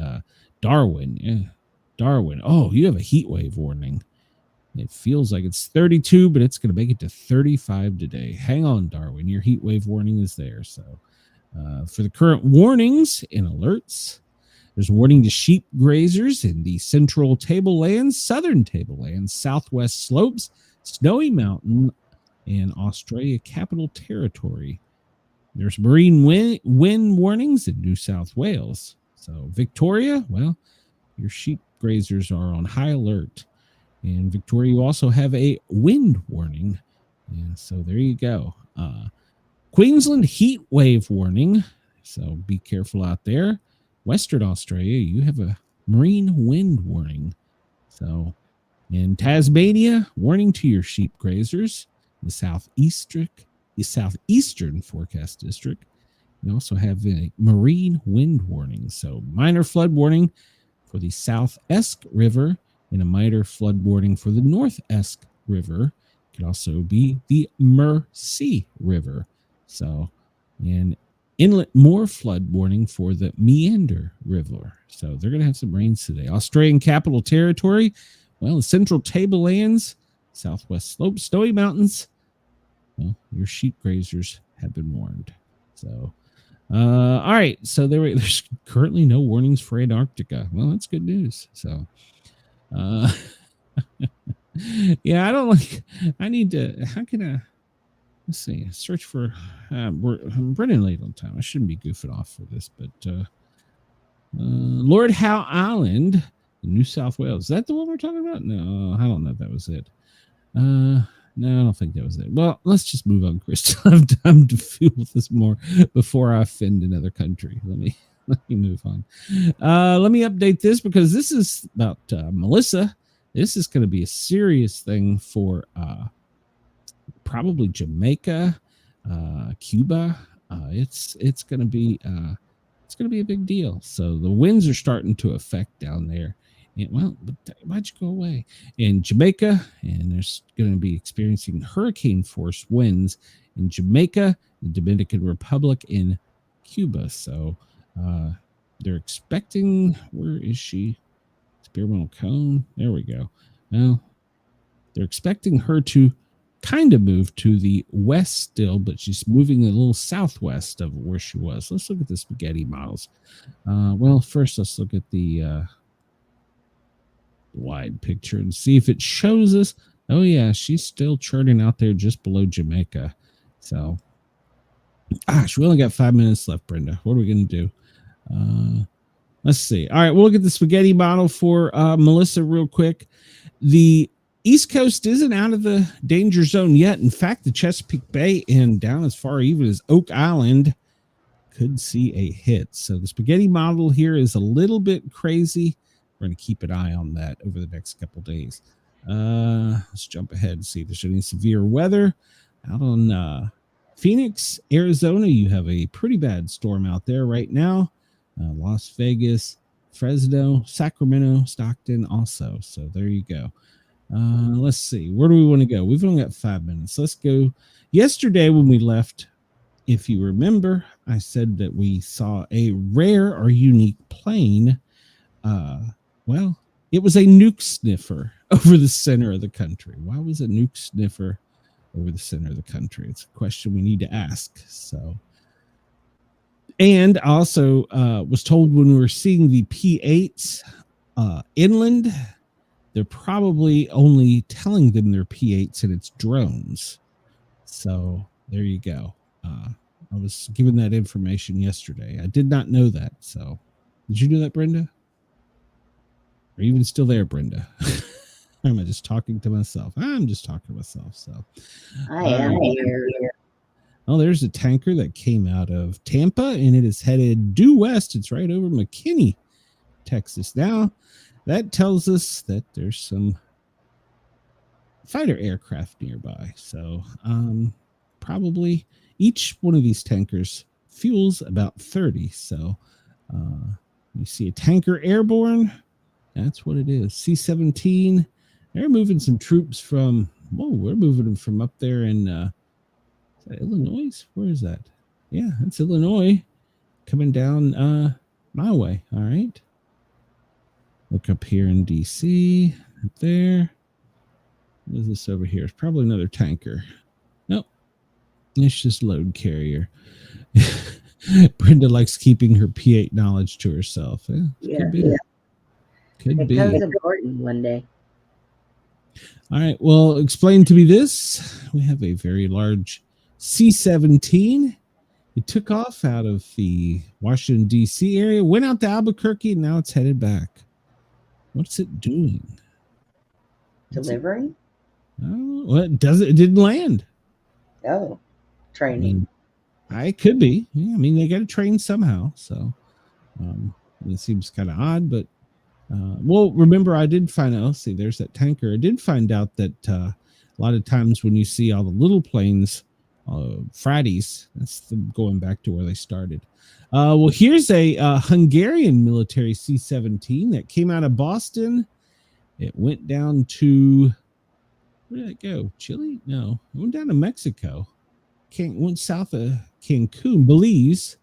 Darwin. Yeah. Darwin. Oh, you have a heat wave warning. It feels like it's 32, but it's going to make it to 35 today. Hang on, Darwin. Your heat wave warning is there. So for the current warnings and alerts, there's a warning to sheep grazers in the central tablelands, southern tablelands, southwest slopes, Snowy Mountain, and Australia Capital Territory. There's marine wind warnings in New South Wales. So Victoria, well, your sheep grazers are on high alert. And Victoria, you also have a wind warning. And so there you go. Queensland heat wave warning. So be careful out there. Western Australia, you have a marine wind warning. So in Tasmania, warning to your sheep grazers. The southeastern forecast district. You also have a marine wind warning. So minor flood warning for the South Esk River and a minor flood warning for the North Esk River. It could also be the Mersey River. So, and inlet more flood warning for the Meander River. So they're going to have some rains today. Australian Capital Territory, well, the central tablelands, southwest slopes, Snowy Mountains. Well, your sheep grazers have been warned. So, all right. So there's currently no warnings for Antarctica. Well, that's good news. So, yeah, I need to, how can I, let's see, search for, I'm running late on time. I shouldn't be goofing off for this, but Lord Howe Island in New South Wales. Is that the one we're talking about? No, I don't know if that was it. No, I don't think that was it. Well, let's just move on, Chris. I have time to feel this more before I offend another country. Let me move on. Let me update this because this is about Melissa. This is going to be a serious thing for probably Jamaica, Cuba. It's going to be a big deal. So the winds are starting to affect down there. And, well, why'd you go away? In Jamaica, and there's going to be experiencing hurricane force winds in Jamaica, the Dominican Republic, and Cuba. So they're expecting, where is she? Experimental cone. There we go. Well, they're expecting her to kind of move to the west still, but she's moving a little southwest of where she was. Let's look at the spaghetti models. Well, first let's look at the wide picture and see if it shows us. Oh yeah, she's still churning out there just below Jamaica. So gosh, we only got 5 minutes left, Brenda. What are we going to do? Let's see. All right, we'll look at the spaghetti model for Melissa real quick. The East Coast isn't out of the danger zone yet. In fact, the Chesapeake Bay and down as far even as Oak Island could see a hit. So the spaghetti model here is a little bit crazy. We're going to keep an eye on that over the next couple days. Let's jump ahead and see if there's any severe weather. Out on Phoenix, Arizona, you have a pretty bad storm out there right now. Las Vegas, Fresno, Sacramento, Stockton also. So there you go. Let's see. Where do we want to go? We've only got 5 minutes. Let's go. Yesterday when we left, if you remember, I said that we saw a rare or unique plane. Well, it was a nuke sniffer over the center of the country. Why was a nuke sniffer over the center of the country. It's a question we need to ask. So, and also was told when we were seeing the P8s inland, they're probably only telling them they're P8s and it's drones. So there you go. I was given that information yesterday. I did not know that. So did you know that, Brenda? Are you even still there, Brenda? Or am I just talking to myself? I'm just talking to myself. So I am here. Oh, there's a tanker that came out of Tampa and it is headed due west. It's right over McKinney, Texas. Now, that tells us that there's some fighter aircraft nearby. So probably each one of these tankers fuels about 30. So you see a tanker airborne. That's what it is. C-17. They're moving some troops from, we're moving them from up there in is that Illinois? Where is that? Yeah, that's Illinois coming down my way. All right. Look up here in DC, up there. What is this over here? It's probably another tanker. Nope. It's just load carrier. Brenda likes keeping her P8 knowledge to herself. Yeah, could be. Yeah. Could it be. becomes important one day. All right. Well, explain to me this. We have a very large C-17. It took off out of the Washington, D.C. area, went out to Albuquerque, and now it's headed back. What's it doing? Delivering? Well, it didn't land. Oh, training. It could be. Yeah, I mean, they got to train somehow. So it seems kind of odd, but well, remember, I did find out. Let's see, there's that tanker. I did find out that a lot of times when you see all the little planes, Fridays, that's them going back to where they started. Well, here's a Hungarian military C-17 that came out of Boston. It went down to, where did it go? Chile? No, it went down to Mexico. Went south of Cancun, Belize.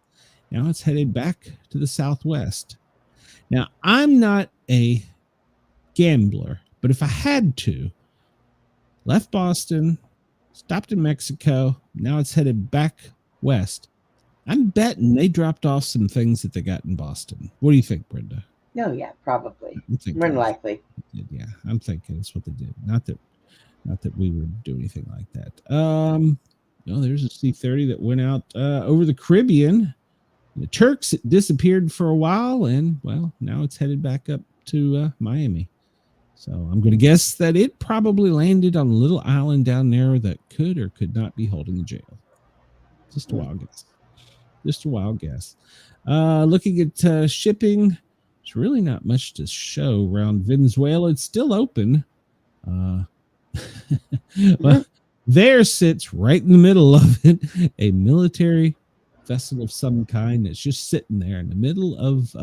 Now it's headed back to the southwest. Now, I'm not a gambler, but if I had to, left Boston, stopped in Mexico, now it's headed back west. I'm betting they dropped off some things that they got in Boston. What do you think, Brenda? No, yeah, probably. More than likely. Yeah, I'm thinking that's what they did. Not that we would do anything like that. No, there's a C-30 that went out over the Caribbean. The Turks disappeared for a while, and well, now it's headed back up to Miami. So I'm going to guess that it probably landed on a little island down there that could or could not be holding the jail. Just a wild guess. Just a wild guess. Looking at shipping, there's really not much to show around Venezuela. It's still open. Well, there sits right in the middle of it a military vessel of some kind that's just sitting there in the middle of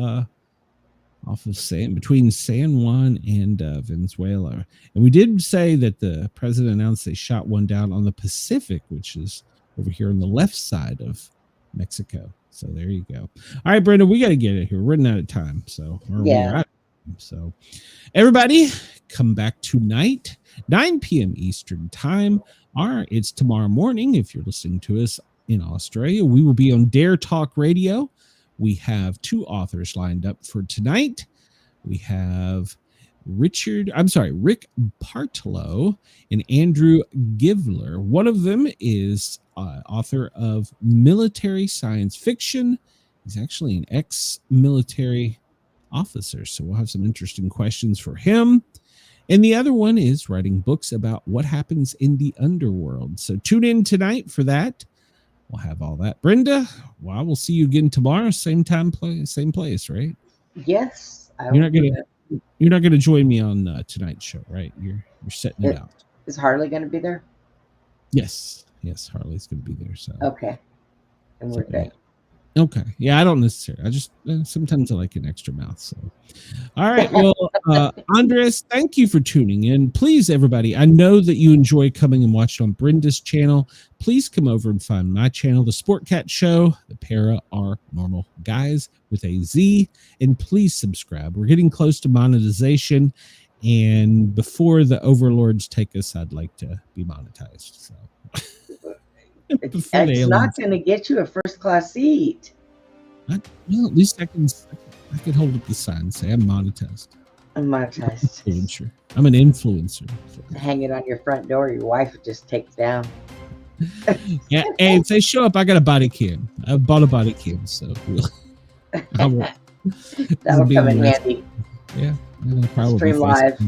off of between San Juan and Venezuela. And we did say that the president announced they shot one down on the Pacific, which is over here on the left side of Mexico. So there you go. All right, Brenda, we got to get it here. We're running out of time. So yeah. So everybody come back tonight, 9 p.m. Eastern time. It's tomorrow morning. If you're listening to us in Australia, we will be on Dare Talk Radio. We have 2 authors lined up for tonight. We have Rick Bartolo and Andrew Givler. One of them is author of military science fiction. He's actually an ex-military officer, so we'll have some interesting questions for him. And the other one is writing books about what happens in the underworld. So tune in tonight for that. We'll have all that. Brenda, well, we'll see you again tomorrow, same time, same place, right? Yes. You're not gonna join me on tonight's show, right? You're setting it out. Is Harley going to be there? Yes, Harley's gonna be there. So okay, and we're good. Okay. Yeah, I don't necessarily. I just sometimes I like an extra mouth. So, all right. Well, Andres, thank you for tuning in. Please, everybody, I know that you enjoy coming and watching on Brenda's channel. Please come over and find my channel, The Sportcat Show, the Paranormal Guys with a Z, and please subscribe. We're getting close to monetization, And before the overlords take us, I'd like to be monetized. So It's not going to get you a first class seat. Well, at least I can hold up the sign and say I'm monetized. I'm monetized. Influencer. I'm an influencer. Hang it on your front door. Your wife would just take it down. Yeah, hey, if they show up, I got a body cam. I bought a body cam, so that'll come in handy. Yeah, probably Stream live.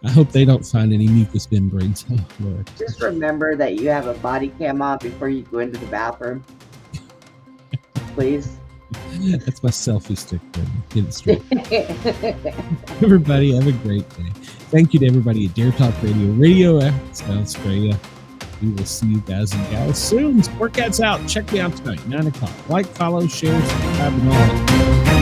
I hope they don't find any mucous membranes. Oh, Lord. Just remember that you have a body cam on before you go into the bathroom. Please. That's my selfie stick. Get it straight. Everybody, have a great day. Thank you to everybody at Dare Talk Radio Australia. We will see you guys and gals soon. Sportcat's out. Check me out tonight, 9 o'clock. Like, follow, share, subscribe, and all that.